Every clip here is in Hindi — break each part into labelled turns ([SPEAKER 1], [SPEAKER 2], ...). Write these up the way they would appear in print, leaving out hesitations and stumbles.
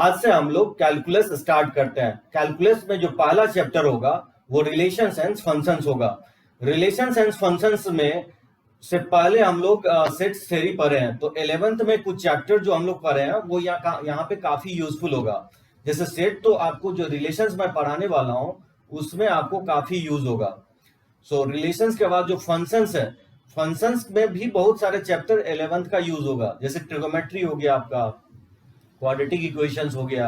[SPEAKER 1] आज से हम लोग कैलकुलस स्टार्ट करते हैं। कैलकुलस में जो पहला चैप्टर होगा वो रिलेशंस एंड फंक्शंस होगा। रिलेशंस एंड फंक्शंस में से पहले हम लोग सेट्स थ्योरी पढ़े हैं, तो 11th में कुछ चैप्टर जो हम लोग पढ़े हैं वो यहाँ पे काफी यूजफुल होगा। जैसे सेट तो आपको जो रिलेशंस में पढ़ाने वाला हूँ उसमें आपको काफी यूज होगा। सो रिलेशंस के बाद जो फंक्शंस है, फंक्शंस में भी बहुत सारे चैप्टर 11th का यूज होगा। जैसे ट्रिगोमेट्री हो गया, आपका क्वाड्रेटिक इक्वेशंस हो गया,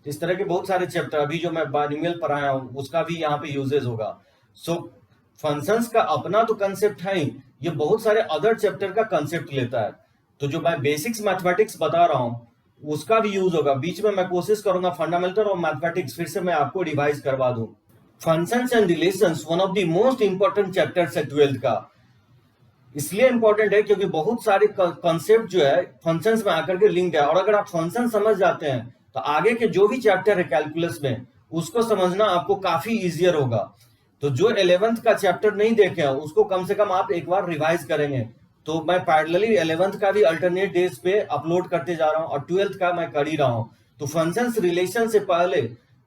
[SPEAKER 1] इस तरह के बहुत सारे चैप्टर अभी जो मैं बाइनोमियल पढ़ाया हूँ उसका भी यहाँ पे यूजेस होगा। सो फंक्शंस का अपना तो कंसेप्ट है ही, ये बहुत सारे अदर चैप्टर का कंसेप्ट लेता है। तो जो मैं बेसिक्स मैथमेटिक्स बता रहा हूँ उसका भी यूज होगा। बीच में मैं कोशिश करूंगा फंडामेंटल और मैथमेटिक्स फिर से मैं आपको रिवाइज करवा दूं। Functions and relations one of the most important chapters है 12th का। इसलिए इंपॉर्टेंट है क्योंकि बहुत सारे कॉन्सेप्ट जो है फंक्शंस में आकर के लिंक है, और अगर आप फंक्शन समझ जाते हैं तो आगे के जो भी चैप्टर है कैलकुलस में उसको समझना आपको काफी इजियर होगा। तो जो 11th का चैप्टर नहीं देखे हैं उसको कम से कम आप एक बार रिवाइज करेंगे। तो मैं पैरेलली 11th का भी अल्टरनेट डेज पे अपलोड करते जा रहा हूँ और 12th का मैं कर ही रहा हूँ। तो फंक्शंस रिलेशन से पहले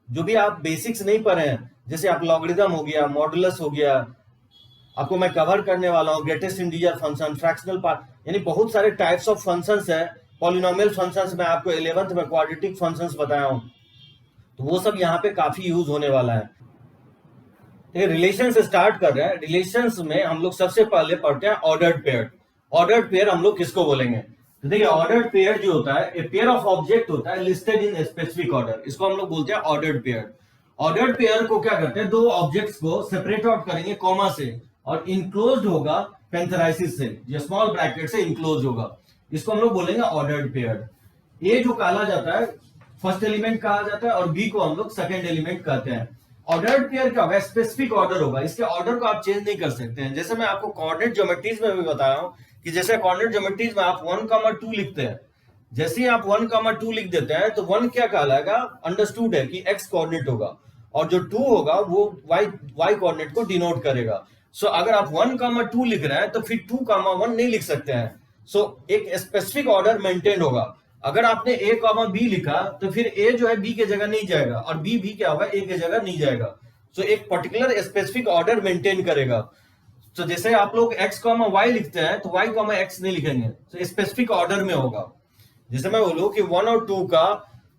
[SPEAKER 1] जो भी आप बेसिक्स नहीं पढ़े हैं, जैसे आप लॉगरिथम हो गया, मॉडुलस हो गया, आपको मैं कवर करने वाला हूँ greatest integer function, fractional part, यानी बहुत सारे टाइप्स ऑफ फंक्शंस है। पॉलिनोमियल फंक्शंस में आपको 11th में क्वाड्रेटिक फंक्शंस बताया हूँ, तो वो सब यहाँ पे काफी यूज होने वाला है। रिलेशन से स्टार्ट कर रहे हैं। रिलेशंस में हम लोग सबसे पहले पढ़ते हैं ऑर्डर्ड पेयर। ऑर्डर्ड पेयर हम लोग किसको बोलेंगे? तो देखिए ऑर्डर्ड पेयर जो होता है ए पेयर ऑफ ऑब्जेक्ट होता है लिस्टेड इन स्पेसिफिक ऑर्डर, इसको हम लोग बोलते हैं ऑर्डर्ड पेयर। ऑर्डर्ड पेयर को क्या करते हैं, दो ऑब्जेक्ट्स को सेपरेट आउट करेंगे कॉमा से और इनक्लोज्ड होगा पेंथेराइसिस से, ये स्मॉल ब्रैकेट से इनक्लोज होगा, इसको हम लोग बोलेंगे ऑर्डर्ड पेयर। ए जो कहा जाता है फर्स्ट एलिमेंट कहा जाता है और बी को हम लोग सेकंड एलिमेंट कहते हैं। ऑर्डर्ड पेयर का स्पेसिफिक ऑर्डर होगा, इसके ऑर्डर को आप चेंज नहीं कर सकते हैं। जैसे मैं आपको कोऑर्डिनेट ज्योमेट्रीज में भी बताया हूं कि जैसे कोऑर्डिनेट ज्योमेट्रीज में आप 1,2 लिखते हैं, जैसे ही आप 1,2 लिख देते हैं तो 1 क्या कहलाएगा, अंडरस्टूड है कि एक्स कोऑर्डिनेट होगा, और जो 2 होगा वो वाई कोऑर्डिनेट को डिनोट करेगा। सो अगर आप 1,2 लिख रहे हैं तो फिर 2,1 नहीं लिख सकते हैं। सो एक स्पेसिफिक ऑर्डर मेंटेन होगा। अगर आपने ए कॉमा बी लिखा तो फिर ए जो है बी के जगह नहीं जाएगा और बी क्या होगा, ए के जगह नहीं जाएगा। सो एक पर्टिकुलर स्पेसिफिक ऑर्डर मेंटेन करेगा। तो जैसे आप लोग एक्स कॉमा वाई लिखते हैं तो वाई कॉमा एक्स नहीं लिखेंगे, तो स्पेसिफिक ऑर्डर में होगा। जैसे मैं बोलूं कि 1 और 2 का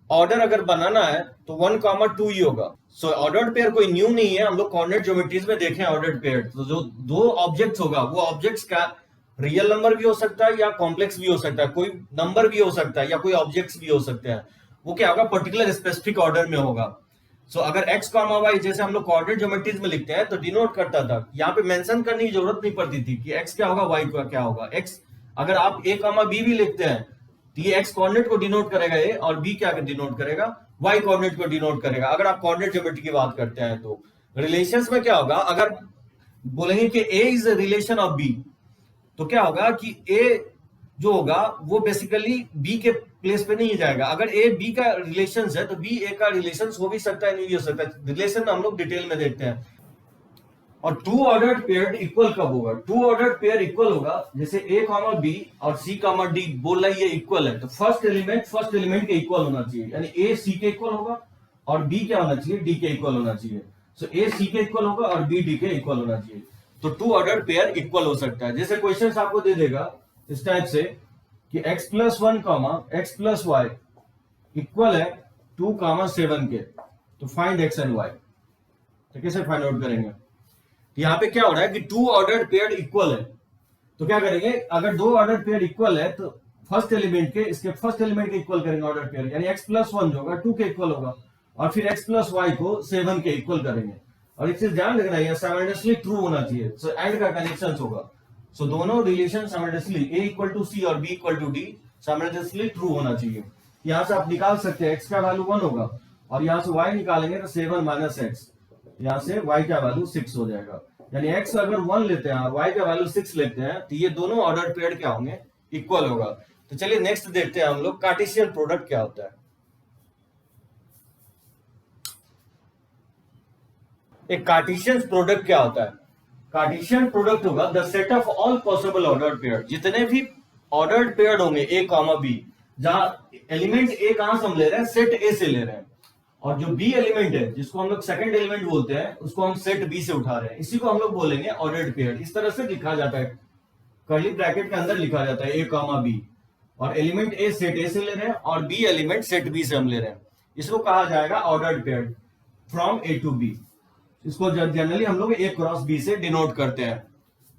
[SPEAKER 1] ऑर्डर अगर बनाना है तो 1,2 ही होगा। सो ऑर्डर्ड पेयर कोई न्यू नहीं है, हम लोग कोऑर्डिनेट ज्योमेट्रीज में देखें ऑर्डर्ड पेयर। तो जो दो ऑब्जेक्ट्स होगा वो ऑब्जेक्ट्स का रियल नंबर भी हो सकता है या कॉम्प्लेक्स भी हो सकता है, कोई नंबर भी हो सकता है या कोई ऑब्जेक्ट्स भी हो सकते हैं, वो क्या होगा पर्टिकुलर स्पेसिफिक ऑर्डर में होगा। सो अगर एक्स कॉमा वाई जैसे हम लोग कोऑर्डिनेट ज्योमेट्रीज में लिखते हैं तो डिनोट करता था, यहाँ पे मेंशन करने की जरूरत नहीं पड़ती थी कि एक्स क्या होगा वाई क्या होगा। एक्स अगर आप ए कॉमा बी भी लिखते हैं तो ये एक्स कोऑर्डिनेट को डिनोट करेगा ए, और बी क्या डिनोट करेगा, वाई कोऑर्डिनेट को डिनोट करेगा। अगर आप कोऑर्डिनेट ज्योमेट्री की बात करते हैं तो रिलेशंस में क्या होगा, अगर बोलेंगे कि A is a relation of B तो क्या होगा कि ए जो होगा वो बेसिकली बी के प्लेस पे नहीं जाएगा। अगर ए बी का रिलेशन है तो बी ए का रिलेशन हो भी सकता है, नहीं भी हो सकता है। रिलेशन हम लोग डिटेल में देखते हैं। और टू ऑर्डर्ड पेयर इक्वल कब होगा, टू ऑर्डर्ड पेयर इक्वल होगा जैसे ए कॉमा बी और सी कॉमा डी बोल रहा है ये इक्वल है, तो फर्स्ट एलिमेंट के इक्वल होना चाहिए, यानी ए सी के इक्वल होगा और बी क्या होना चाहिए, डी के इक्वल होना चाहिए। सो ए सी के इक्वल होगा और बी डी के इक्वल होना चाहिए, तो टू ऑर्डर्ड पेयर इक्वल हो सकता है। जैसे क्वेश्चन आपको दे देगा इस टाइप से कि x+1 x+y इक्वल है 2,7 के, तो फाइंड x एंड y। तो कैसे फाइंड आउट करेंगे, यहाँ पे क्या हो रहा है कि टू ऑर्डर्ड पेयर इक्वल है, तो क्या करेंगे, अगर दो ऑर्डर्ड पेयर इक्वल है तो फर्स्ट एलिमेंट के इसके फर्स्ट एलिमेंट के इक्वल करेंगे ऑर्डर पेयर, यानी x+1 जो होगा 2 के इक्वल होगा, और फिर x+y को 7 के इक्वल करेंगे। और एक चीज ध्यान रखना है साइमल्टेनियसली ट्रू होना चाहिए, सो एंड का कनेक्शन होगा। सो दोनों relation simultaneously a equal to c और b equal to d simultaneously true होना चाहिए। यहां से आप निकाल सकते हैं x का वैल्यू 1 होगा और यहां से y निकालेंगे तो 7 - x, यहां से y का वैल्यू 6 हो जाएगा। यानी x अगर 1 लेते हैं और y का वैल्यू 6 लेते हैं तो ये दोनों ऑर्डर पेयर क्या होंगे, इक्वल होगा। तो चलिए नेक्स्ट देखते हैं हम लोग कार्टेशियन प्रोडक्ट क्या होता है। एक कार्टेशियन प्रोडक्ट क्या होता है, कार्टेशियन प्रोडक्ट होगा the set of all possible ordered pair, जितने भी ऑर्डर्ड पेयर होंगे a कॉमा b जहां एलिमेंट ए कहां से हम ले रहे हैं, सेट ए से ले रहे हैं, और जो बी एलिमेंट है जिसको हम लोग सेकंड एलिमेंट बोलते हैं उसको हम सेट बी से उठा रहे हैं, इसी को हम लोग बोलेंगे ऑर्डर्ड पेयर। इस तरह से लिखा जाता है, कर्ली ब्रैकेट के अंदर लिखा जाता है ए कॉमा बी, और एलिमेंट ए सेट ए से ले रहे हैं और बी एलिमेंट सेट बी से हम ले रहे हैं, इसको कहा जाएगा ordered pair from A to B. इसको जनरली हम लोग ए क्रॉस बी से डिनोट करते हैं।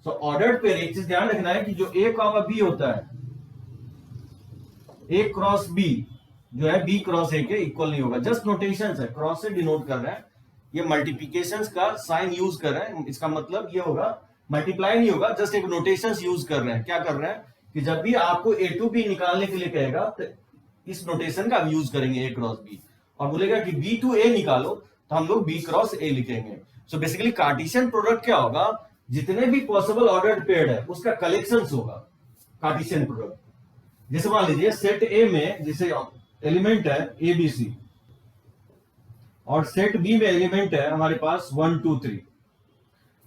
[SPEAKER 1] सो ऑर्डर्ड पेयर, एक चीज ध्यान रखना है कि जो ए कॉमा बी होता है, ए क्रॉस बी जो है बी क्रॉस ए के इक्वल नहीं होगा, जस्ट नोटेशन है, क्रॉस से डिनोट कर रहे हैं, ये मल्टीप्लीकेशन का साइन यूज कर रहे हैं, इसका मतलब ये होगा मल्टीप्लाई नहीं होगा, जस्ट एक नोटेशन यूज कर रहे हैं। क्या कर रहे हैं कि जब भी आपको ए टू बी निकालने के लिए कहेगा तो इस नोटेशन का यूज करेंगे, ए क्रॉस बी, और बोलेगा कि बी टू ए निकालो तो हम लोग बी क्रॉस ए लिखेंगे। सो बेसिकली कार्टेशियन प्रोडक्ट क्या होगा, जितने भी पॉसिबल ऑर्डर्ड पेयर है उसका कलेक्शन होगा कार्टेशियन प्रोडक्ट। जैसे मान लीजिए सेट ए में जैसे एलिमेंट है ए बी सी, और सेट बी में एलिमेंट है हमारे पास 1 2 3।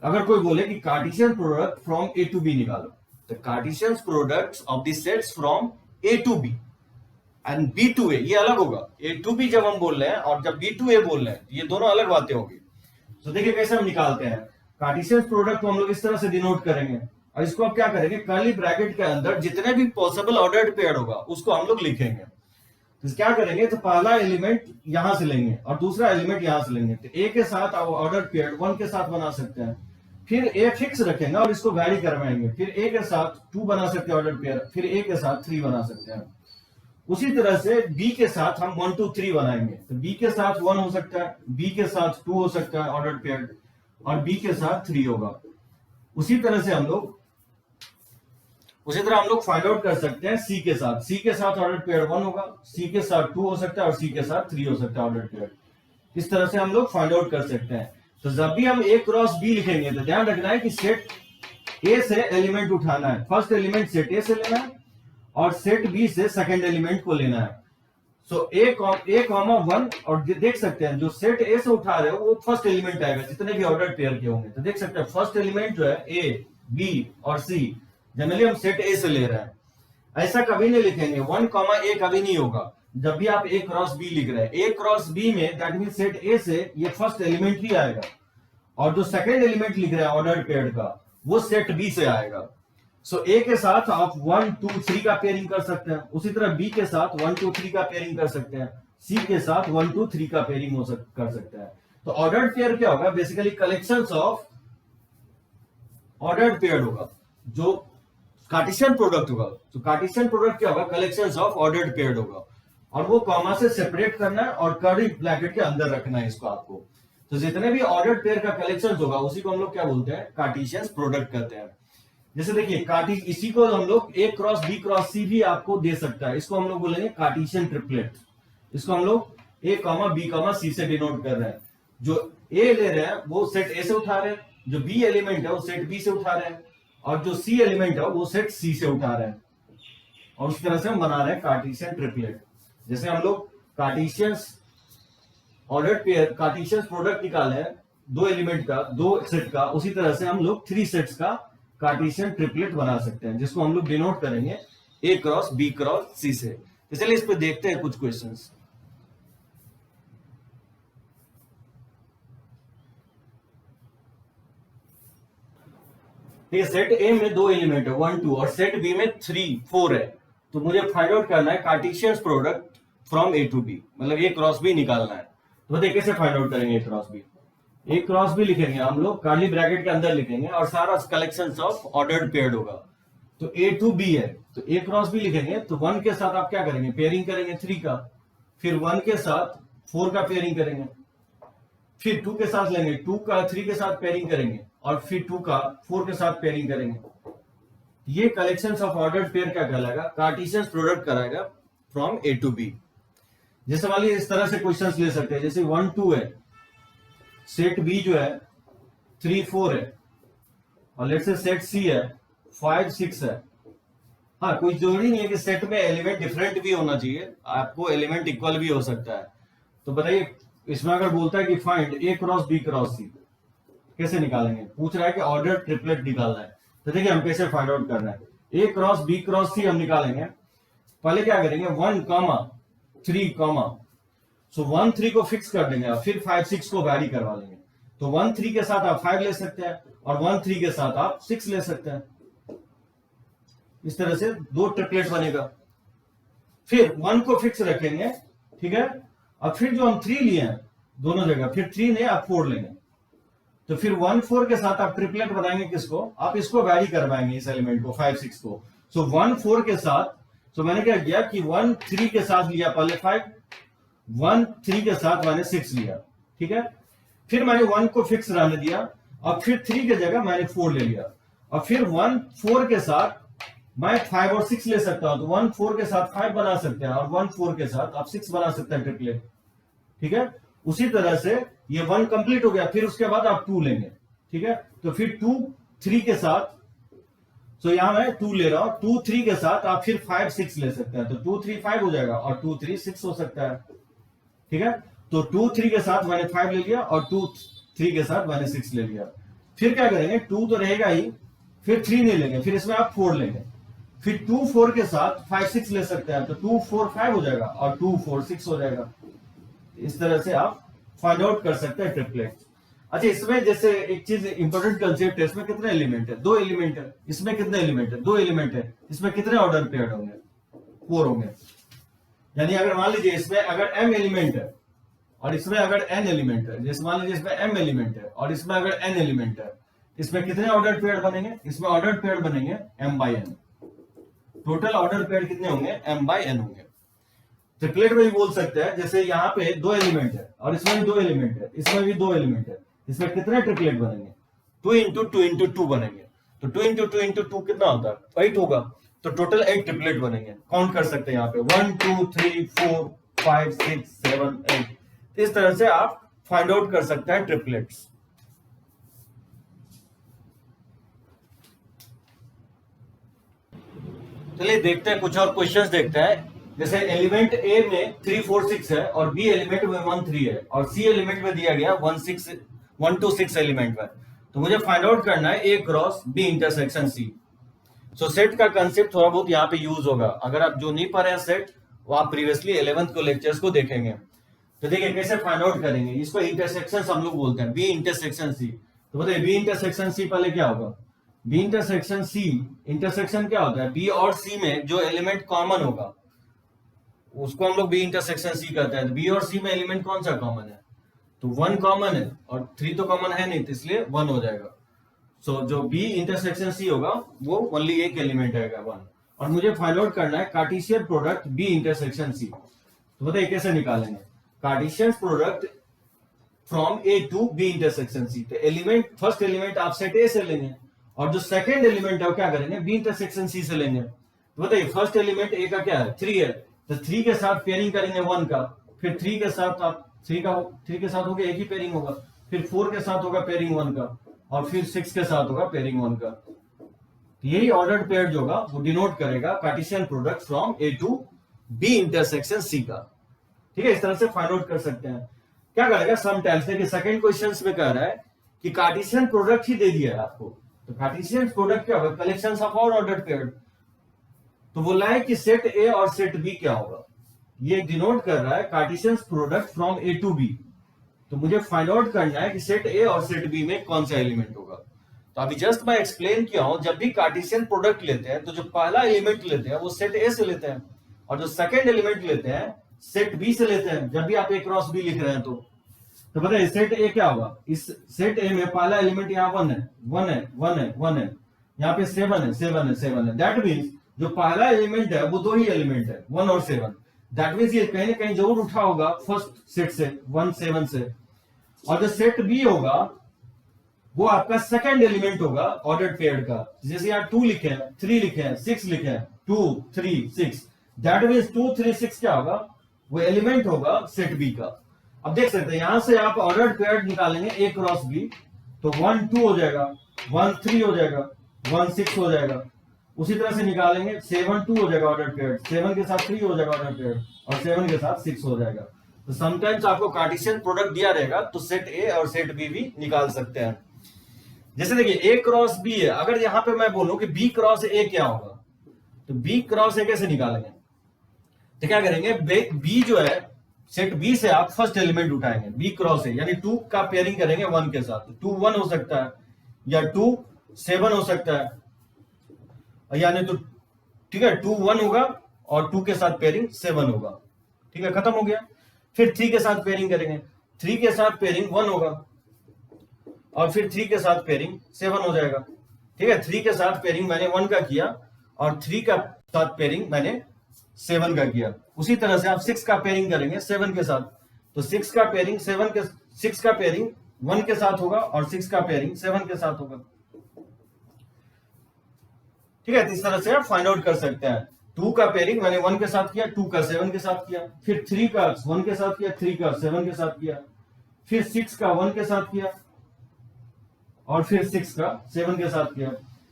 [SPEAKER 1] अगर कोई बोले कि Cartesian product from A to B निकालो, तो Cartesian products of the sets from A to B and B to A, ये अलग होगा। ए टू बी जब हम बोल रहे हैं और जब बी टू ए बोल रहे हैं, ये दोनों अलग बातें होगी। तो देखिए कैसे हम निकालते हैं कार्टेशियन प्रोडक्ट को, हम लोग इस तरह से डिनोट करेंगे, और इसको आप क्या करेंगे, कर्ली ब्रैकेट के अंदर जितने भी पॉसिबल ऑर्डर्ड पेयर होगा उसको हम लोग लिखेंगे। तो क्या करेंगे, तो पहला एलिमेंट यहां से लेंगे और दूसरा एलिमेंट यहां से लेंगे, तो ए के साथ ऑर्डर पेयर 1 के साथ बना सकते हैं, फिर ए फिक्स रखेंगे और इसको वैरी करवाएंगे, फिर ए के साथ 2 बना सकते हैं ऑर्डर पेयर, फिर ए के साथ 3 बना सकते हैं। उसी तरह से बी के साथ हम 1 2 3 बनाएंगे, तो बी के साथ 1 हो सकता है, बी के साथ 2 हो सकता है ऑर्डर पेयर, और बी के साथ 3 होगा। उसी तरह से हम लोग फाइंड आउट कर सकते हैं सी के साथ, सी के साथ ऑर्डर पेयर 1 होगा, सी के साथ 2 हो सकता है और सी के साथ 3 हो सकता है ऑर्डर पेयर। इस तरह से हम लोग फाइंड आउट कर सकते हैं। तो जब भी हम ए क्रॉस बी लिखेंगे तो ध्यान रखना है कि सेट ए से एलिमेंट उठाना है, फर्स्ट एलिमेंट सेट ए से लेना है और सेट बी से सेकंड एलिमेंट को लेना है। सो ए कॉमा 1, और देख सकते हैं जो सेट ए से उठा रहे हो वो फर्स्ट एलिमेंट आएगा जितने भी ऑर्डर पेयर के होंगे। तो देख सकते हैं फर्स्ट एलिमेंट जो है ए बी और सी, जनरली हम सेट ए से ले रहे हैं। ऐसा कभी नहीं लिखेंगे 1 कॉमा ए, कभी नहीं होगा। जब भी आप ए क्रॉस बी लिख रहे हैं, ए क्रॉस बी में दैट मीन सेट ए से ये फर्स्ट एलिमेंट ही आएगा, और जो सेकंड एलिमेंट लिख रहे हैं ऑर्डर पेयर का वो सेट बी से आएगा। सो ए के साथ आप 1 2 3 का पेयरिंग कर सकते हैं, उसी तरह बी के साथ 1 2 3 का पेयरिंग कर सकते हैं, सी के साथ 1 2 3 का पेयरिंग कर सकते हैं। तो ऑर्डर्ड पेयर क्या होगा, basically collections of ordered pair होगा, जो कार्टेशियन प्रोडक्ट होगा। तो कार्टेशियन प्रोडक्ट क्या होगा, कलेक्शंस ऑफ ऑर्डर्ड पेयर होगा, और वो कॉमा से सेपरेट करना है और कर्ली ब्रैकेट के अंदर रखना है इसको आपको। तो जितने भी ऑर्डर्ड पेयर का कलेक्शन होगा उसी को हम लोग क्या बोलते हैं, कार्टेशियन प्रोडक्ट कहते हैं। जैसे देखिए इसी को हम लोग ए क्रॉस बी क्रॉस सी भी आपको दे सकता है, इसको हम लोग बोलेंगे कार्टेशियन ट्रिपलेट। इसको हम लोग ए कॉमा बी कॉमा सी से डिनोट कर रहे हैं। जो ए ले रहे हैं वो सेट ए से उठा रहे हैं, जो बी एलिमेंट है वो सेट बी से उठा रहे हैं, और जो सी एलिमेंट है वो सेट सी से उठा रहे हैं, और उस तरह से हम बना रहे हैं कार्टेशियन ट्रिपलेट। जैसे हम लोग Cartesian ordered pair Cartesian product निकाले हैं 2 एलिमेंट का 2 सेट का, उसी तरह से हम लोग 3 सेट्स का कार्टेशियन ट्रिपलेट बना सकते हैं, जिसको हम लोग डिनोट करेंगे ए क्रॉस बी क्रॉस सी से। तो चलिए इस पे देखते हैं कुछ क्वेश्चंस। ठीक है, सेट ए में 2 एलिमेंट है 1 2, और सेट बी में 3 4 है। तो मुझे फाइंड आउट करना है Cartesian product from A to B, मतलब ए क्रॉस बी निकालना है। तो बताइए कैसे फाइंड आउट करेंगे ए क्रॉस बी। ए क्रॉस बी लिखेंगे हम लोग, कर्ली ब्रैकेट के अंदर लिखेंगे, और सारा कलेक्शन ऑफ ऑर्डर्ड पेयर होगा। तो ए टू बी है, तो ए क्रॉस बी लिखेंगे, तो 1 के साथ आप क्या करेंगे, पेयरिंग करेंगे 3 का, फिर 1 के साथ 4 का पेयरिंग करेंगे, फिर 2 के साथ लेंगे 2 का 3 के साथ पेयरिंग करेंगे, और फिर 2 का 4 के साथ पेयरिंग करेंगे। ये कलेक्शन ऑफ ऑर्डर्ड पेयर क्या कहलाएगा, कार्टेशियन प्रोडक्ट कराएगा फ्रॉम ए टू बी। जैसे मान लीजिए इस तरह से क्वेश्चंस ले सकते हैं, जैसे 1 2 है, सेट बी जो है 3 4 है, और लेट्स से सेट सी है 5 6 है। हाँ, कोई जरूरी नहीं है कि सेट में एलिमेंट डिफरेंट भी होना चाहिए, आपको एलिमेंट इक्वल भी हो सकता है। तो बताइए इसमें अगर बोलता है कि फाइंड ए क्रॉस बी क्रॉस सी, कैसे निकालेंगे, पूछ रहा है कि ऑर्डर ट्रिपलेट निकालना है। तो देखिए हम कैसे फाइंड आउट कर रहे हैं, ए क्रॉस बी क्रॉस सी हम निकालेंगे। पहले क्या करेंगे 1,3, सो 1,3 को फिक्स कर देंगे, फिर 5,6 को वैरी करवा लेंगे। तो 1,3 के साथ आप 5 ले सकते हैं और 1,3 के साथ आप 6 ले सकते हैं। इस तरह से 2 ट्रिपलेट बनेगा। फिर 1 को फिक्स रखेंगे, ठीक है। अब फिर जो हम 3 लिए हैं दोनों जगह, फिर 3 नहीं आप 4 लेंगे। तो फिर 1, 4 के साथ आप ट्रिपलेट बनाएंगे किसको, आप इसको वैरी करवाएंगे इस एलिमेंट को 5, 6 को। सो 1, 4 के साथ, तो मैंने क्या किया कि 1, 3 के साथ लिया पहले 5, 1, 3 के साथ मैंने 6 लिया, ठीक है। फिर मैंने 1 को फिक्स रहने दिया और फिर 3 की जगह मैंने 4 ले लिया और फिर 1, 4 के साथ मैं 5 और 6 ले सकता हूं। तो 1, 4 के साथ 5 बना सकते हैं और 1, 4 के साथ आप 6 बना सकते हैं ट्रिपलेट, ठीक है। उसी तरह से ये 1 कंप्लीट हो गया, फिर उसके बाद आप 2 लेंगे, ठीक है। तो फिर 2, 3 के साथ, तो यहां मैं 2 ले रहा हूं, 2, 3 के साथ आप फिर 5, 6 ले सकते हैं। तो 2, 3, 5 हो जाएगा और 2, 3, 6 हो सकता है, ठीक है। तो 2, 3 के साथ मैंने 5 ले लिया और 2, 3 के साथ मैंने 6 ले लिया। फिर क्या करेंगे, 2 तो रहेगा ही, फिर 3 नहीं लेंगे, फिर इसमें आप 4 लेंगे। फिर 2, 4 के साथ 5, 6 ले सकते हैं। तो 2, 4, 5 हो जाएगा और 2, 4, 6 हो जाएगा। इस तरह से आप फाइंड आउट कर सकते हैं ट्रिपलेट। अच्छा, इसमें जैसे एक चीज इंपॉर्टेंट कंसेप्ट है, इसमें कितने एलिमेंट है, 2 एलिमेंट है। इसमें कितने एलिमेंट है, 2 एलिमेंट है। इसमें कितने ऑर्डर पेयर्ड होंगे, 4 होंगे। यानी अगर मान लीजिए इसमें अगर m एलिमेंट है और इसमें अगर n एलिमेंट है, जैसे मान लीजिए इसमें m एलिमेंट है और इसमें अगर n एलिमेंट है, इसमें कितने ऑर्डर पेयर बनेंगे, इसमें ऑर्डर पेयर बनेंगे m/n। टोटल ऑर्डर पेयर कितने होंगे, m/n होंगे। ट्रिपलेट में भी बोल सकते हैं, जैसे यहाँ पे 2 एलिमेंट है और इसमें भी 2 एलिमेंट है, इसमें भी 2 एलिमेंट है। इसमें कितने ट्रिपलेट बनेंगे, 2 इंटू 2 इंटू 2 बनेंगे। तो 2 इंटू 2 इंटू 2 कितना होता है, 8 होगा। तो टोटल 8 ट्रिपलेट बनेंगे। काउंट कर सकते हैं यहाँ पे 1, 2, 3, 4, 5, 6, 7, 8। इस तरह से आप फाइंड आउट कर सकते हैं ट्रिपलेट्स। चलिए देखते हैं, कुछ और क्वेश्चंस देखते हैं। जैसे एलिमेंट ए में 3, 4, 6 है और बी एलिमेंट में 1, 3 है और सी एलिमेंट में दिया गया 1 to 6 एलिमेंट में। तो मुझे फाइंड आउट करना है A cross B intersection C. So set का कंसेप्ट थोड़ा बहुत यहाँ पे यूज होगा। अगर आप जो नहीं पढ़े हैं सेट, वो आप प्रीवियसली 11th को लेक्चर्स को देखेंगे। तो देखिए कैसे फाइंड आउट करेंगे इसको। इंटरसेक्शन हम लोग बोलते हैं, बी इंटरसेक्शन सी। तो बताइए बी इंटरसेक्शन सी पहले क्या होगा, बी इंटरसेक्शन सी, इंटरसेक्शन क्या होता है, बी और सी में जो एलिमेंट कॉमन होगा उसको हम लोग बी इंटरसेक्शन सी कहते हैं। बी और सी में एलिमेंट कौन सा कॉमन है, तो 1 कॉमन है और 3 तो कॉमन है नहीं, तो इसलिए 1 हो जाएगा। सो जो बी इंटरसेक्शन सी होगा वो ओनली एक एलिमेंट आएगा 1। और मुझे फाइंड आउट करना है Cartesian product B intersection C. तो बताइए कैसे निकालेंगे Cartesian product from A to B intersection C. तो एलिमेंट, फर्स्ट एलिमेंट आप सेट ए से लेंगे और जो सेकंड एलिमेंट है वो क्या करेंगे, बी इंटरसेक्शन सी से लेंगे। तो बताइए फर्स्ट एलिमेंट ए का क्या है, 3 है। तो 3 के साथ पेयरिंग करेंगे 1 का, फिर 3 के साथ आप 3 के साथ होगा एक ही पेयरिंग होगा, फिर 4 के साथ होगा पेयरिंग 1 का और फिर 6 के साथ होगा पेयरिंग 1 का। तो यही ऑर्डर्ड पेयर जो होगा वो डिनोट करेगा Cartesian product from A to B intersection C का। ठीक है, इस तरह से फाइंड आउट कर सकते हैं। क्या करेगा समटाइम्स, देखिए सेकंड क्वेश्चन में कह रहा है कि कार्टेशियन प्रोडक्ट ही दे दिया है आपको। तो कार्टेशियन प्रोडक्ट क्या होगा, collection of all ordered pair. तो बोला है कि सेट ए और सेट बी क्या होगा, ये डिनोट कर रहा है Cartesian product from A to B. तो मुझे फाइंड आउट करना है कि सेट ए और सेट बी में कौन सा एलिमेंट होगा। तो अभी जस्ट मैं एक्सप्लेन किया हूं, जब भी कार्टेशियन प्रोडक्ट लेते हैं तो जो पहला एलिमेंट लेते हैं वो सेट ए से लेते हैं और जो सेकंड एलिमेंट लेते हैं सेट बी से लेते हैं। जब भी आप ए क्रॉस बी लिख रहे हैं तो बताइए सेट ए क्या होगा, इस सेट ए में पहला एलिमेंट यहाँ 1 है, 1 है, 1 है, 1 है, यहाँ पे 7 है, 7 है, 7 है। दैट मीन्स जो पहला एलिमेंट है वो 2 ही एलिमेंट है, 1 और 7। दैट मीन्स ये कहीं ना कहीं जरूर उठा होगा फर्स्ट सेट से 1, 7 से। और जो सेट बी होगा वो आपका सेकंड एलिमेंट होगा ऑर्डर्ड पेयर का। जैसे यहाँ 2 लिखे हैं, 3 लिखे हैं, 6 लिखे हैं, 2, 3, 6। दैट मीन्स 2, 3, 6 क्या होगा, वो एलिमेंट होगा सेट बी का। अब देख सकते हैं यहां से आप ऑर्डर्ड पेयर निकालेंगे ए क्रॉस बी, तो 1, 2 हो जाएगा, 1, 3 हो जाएगा, 1, 6 हो जाएगा। उसी तरह से निकालेंगे 7, 2 हो जाएगा ऑर्डर्ड पेयर, 7 के साथ 3 हो जाएगा ऑर्डर्ड पेयर और 7 के साथ 6 हो जाएगा। तो समटाइम्स आपको कार्टेशियन प्रोडक्ट दिया रहेगा तो सेट ए और सेट बी भी निकाल सकते हैं। जैसे देखिए ए क्रॉस बी है, अगर यहां पे मैं बोलूं कि बी क्रॉस ए क्या होगा, तो बी क्रॉस ए कैसे निकालेंगे, तो क्या करेंगे, बी जो है सेट बी से आप फर्स्ट एलिमेंट उठाएंगे बी क्रॉस ए, यानी 2 का पेयरिंग करेंगे 1 के साथ। 2 1 हो सकता है या 2 7 हो सकता है, यानी तो ठीक है 2 1 होगा और 2 के साथ पेयरिंग 7 होगा। ठीक है, खत्म हो गया। फिर 3 के साथ पेयरिंग करेंगे, 3 के साथ पेयरिंग 1 होगा और फिर 3 के साथ पेयरिंग 7 हो जाएगा। ठीक है, 3 के साथ पेयरिंग मैंने 1 का किया और 3 का साथ पेयरिंग मैंने 7 का किया। उसी तरह से आप 6 का पेयरिंग करेंगे 7 के साथ, तो 6 का पेयरिंग 6 का पेयरिंग 1 के साथ होगा और 6 का पेयरिंग 7 के साथ होगा। ठीक है, इस तरह से आप फाइंड आउट कर सकते हैं। 2 का पेयरिंग मैंने 1 के साथ किया, 2 का 7 के साथ किया, फिर 3 का 1 के साथ किया, 3 का 7 के साथ किया, फिर 6 का 1 के साथ किया और फिर 6 का 7 के साथ किया।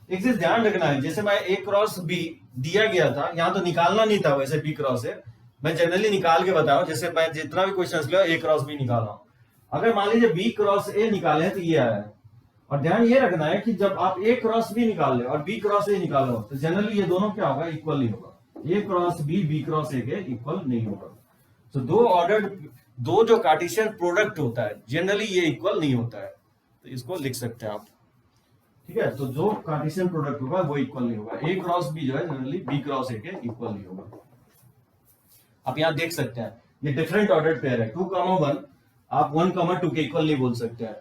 [SPEAKER 1] एक चीज ध्यान रखना है, जैसे मैं ए क्रॉस बी दिया गया था, यहां तो निकालना नहीं था वैसे बी क्रॉस है, मैं जनरली निकाल के बताऊं, जैसे मैं जितना भी क्वेश्चन लिया ए क्रॉस बी निकाला हूं। अगर मान लीजिए बी क्रॉस ए निकाले तो ये आया है, और ध्यान ये रखना है कि जब आप ए क्रॉस बी निकाल रहे हो और बी क्रॉस ए निकालो तो जनरली ये दोनों क्या होगा, इक्वल नहीं होगा। ए क्रॉस बी क्रॉस ए के इक्वल नहीं होगा। तो दो जो कार्टेशियन प्रोडक्ट होता है जनरली ये इक्वल नहीं होता है, तो इसको लिख सकते हैं आप। ठीक है, तो जो कार्टेशियन प्रोडक्ट होगा वो इक्वल नहीं होगा। ए क्रॉस बी जो है जनरली बी क्रॉस ए के इक्वल नहीं होगा। आप यहां देख सकते हैं ये डिफरेंट ऑर्डर पेयर है, 2,1 आप 1,2 के इक्वल नहीं बोल सकते हैं।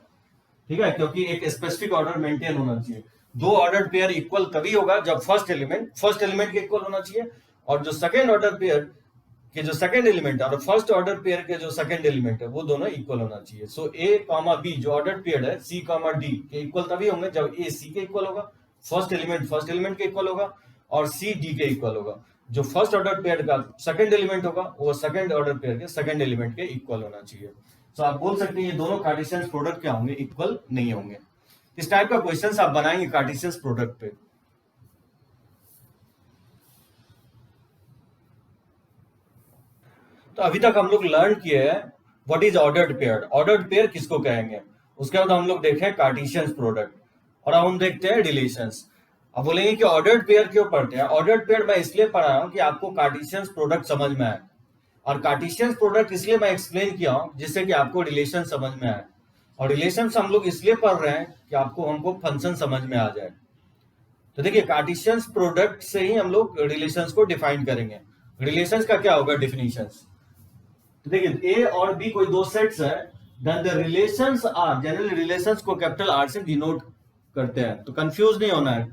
[SPEAKER 1] ठीक है, क्योंकि एक स्पेसिफिक ऑर्डर मेंटेन होना चाहिए। दो ऑर्डर पेयर इक्वल तभी होगा जब फर्स्ट एलिमेंट के इक्वल होना चाहिए, और जो सेकंड ऑर्डर पेयर के जो सेकंड एलिमेंट है और फर्स्ट ऑर्डर पेयर के जो सेकंड एलिमेंट है वो दोनों इक्वल होना चाहिए। सो ए कॉमा बी जो ऑर्डर पेयर है सी कॉमा डी के इक्वल तभी होंगे जब ए सी के इक्वल होगा, फर्स्ट एलिमेंट के इक्वल होगा और सी डी के इक्वल होगा। जो फर्स्ट ऑर्डर पेयर का सेकंड एलिमेंट होगा वो सेकंड ऑर्डर पेयर के सेकंड एलिमेंट के इक्वल होना चाहिए। तो आप बोल सकते हैं ये दोनों कार्टेशियन प्रोडक्ट क्या होंगे, इक्वल नहीं होंगे। इस टाइप का क्वेश्चन आप बनाएंगे कार्टेशियन प्रोडक्ट पे। तो अभी तक हम लोग लर्न किए हैं what is ordered pair, ordered pair किसको कहेंगे। उसके बाद हम लोग देखे कार्टेशियन प्रोडक्ट, और अब हम देखते हैं रिलेशंस। अब बोलेंगे कि ऑर्डर्ड पेयर क्यों पढ़ते हैं। ऑर्डर्ड पेयर मैं इसलिए पढ़ा रहा हूं कि आपको कार्टेशियन प्रोडक्ट समझ में आए, और कार्टेशियन प्रोडक्ट इसलिए मैं एक्सप्लेन किया हूं जिससे कि आपको रिलेशन समझ में आए, और रिलेशन हम लोग इसलिए पढ़ रहे हैं कि हमको फंक्शन समझ में आ जाए। तो देखिए कार्टेशियन प्रोडक्ट से ही हम लोग रिलेशंस को डिफाइन करेंगे। रिलेशंस का क्या होगा डिफिनीशंस, तो देखिए ए और बी कोई दो सेट्स है, then the relations R, generally relations को कैपिटल आर से डिनोट करते हैं, तो कंफ्यूज नहीं होना है।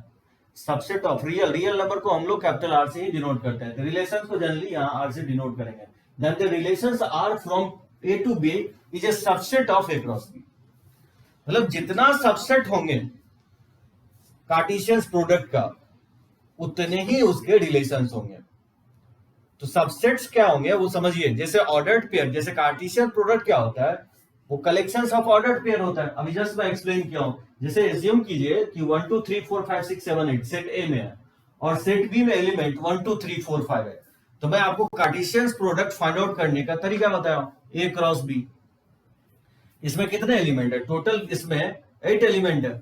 [SPEAKER 1] सबसेट ऑफ रियल नंबर को हम लोग कैपिटल आर से ही डिनोट करते हैं, तो रिलेशंस को जनरली यहां आर से डिनोट करेंगे। Then the relations R from A to B is a subset of A cross B, मतलब जितना सबसेट होंगे कार्टेशियन प्रोडक्ट का उतने ही उसके रिलेशंस होंगे। तो सबसेट्स क्या होंगे वो समझिए, जैसे ऑर्डर्ड पेयर, जैसे कार्टेशियन प्रोडक्ट क्या होता है वो कलेक्शंस ऑफ ऑर्डर्ड पेयर होता है। अभी जस्ट मैं एक्सप्लेन किया हूं, जैसे एज्यूम कीजिए कि 1 2 3 4 5 6 7 8 सेट ए में है और सेट बी में एलिमेंट 1 2 3 4 5 है, तो मैं आपको कार्टेशियन प्रोडक्ट फाइंड आउट करने का तरीका बताया ए क्रॉस बी। इसमें कितने एलिमेंट है टोटल, इसमें 8 एलिमेंट है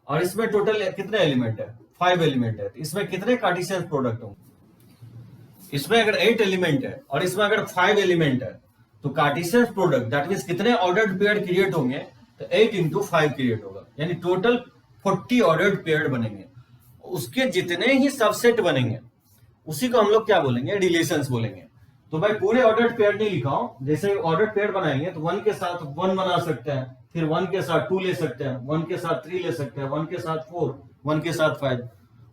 [SPEAKER 1] और इसमें टोटल कितने एलिमेंट है 5 एलिमेंट है, इसमें कितने कार्टेशियन प्रोडक्ट होंगे। इसमें अगर 8 एलिमेंट है और इसमें अगर 5 एलिमेंट है तो कार्टेशियन प्रोडक्ट दैट मींस कितने ऑर्डर्ड पेयर क्रिएट होंगे, तो 8 into 5 क्रिएट होगा, यानी टोटल 40 ऑर्डर्ड पेयर बनेंगे। उसके जितने ही सबसेट बनेंगे उसी को हम लोग क्या बोलेंगे, रिलेशंस बोलेंगे। तो भाई पूरे ऑर्डर्ड पेयर नहीं लिखा हूं, जैसे ऑर्डर्ड पेयर बनाएंगे तो 1 के साथ 1 बना सकते हैं, फिर 1 के साथ 2 ले सकते हैं, 1 के साथ 3 ले सकते हैं, 1 के साथ 4, 1 के साथ 5।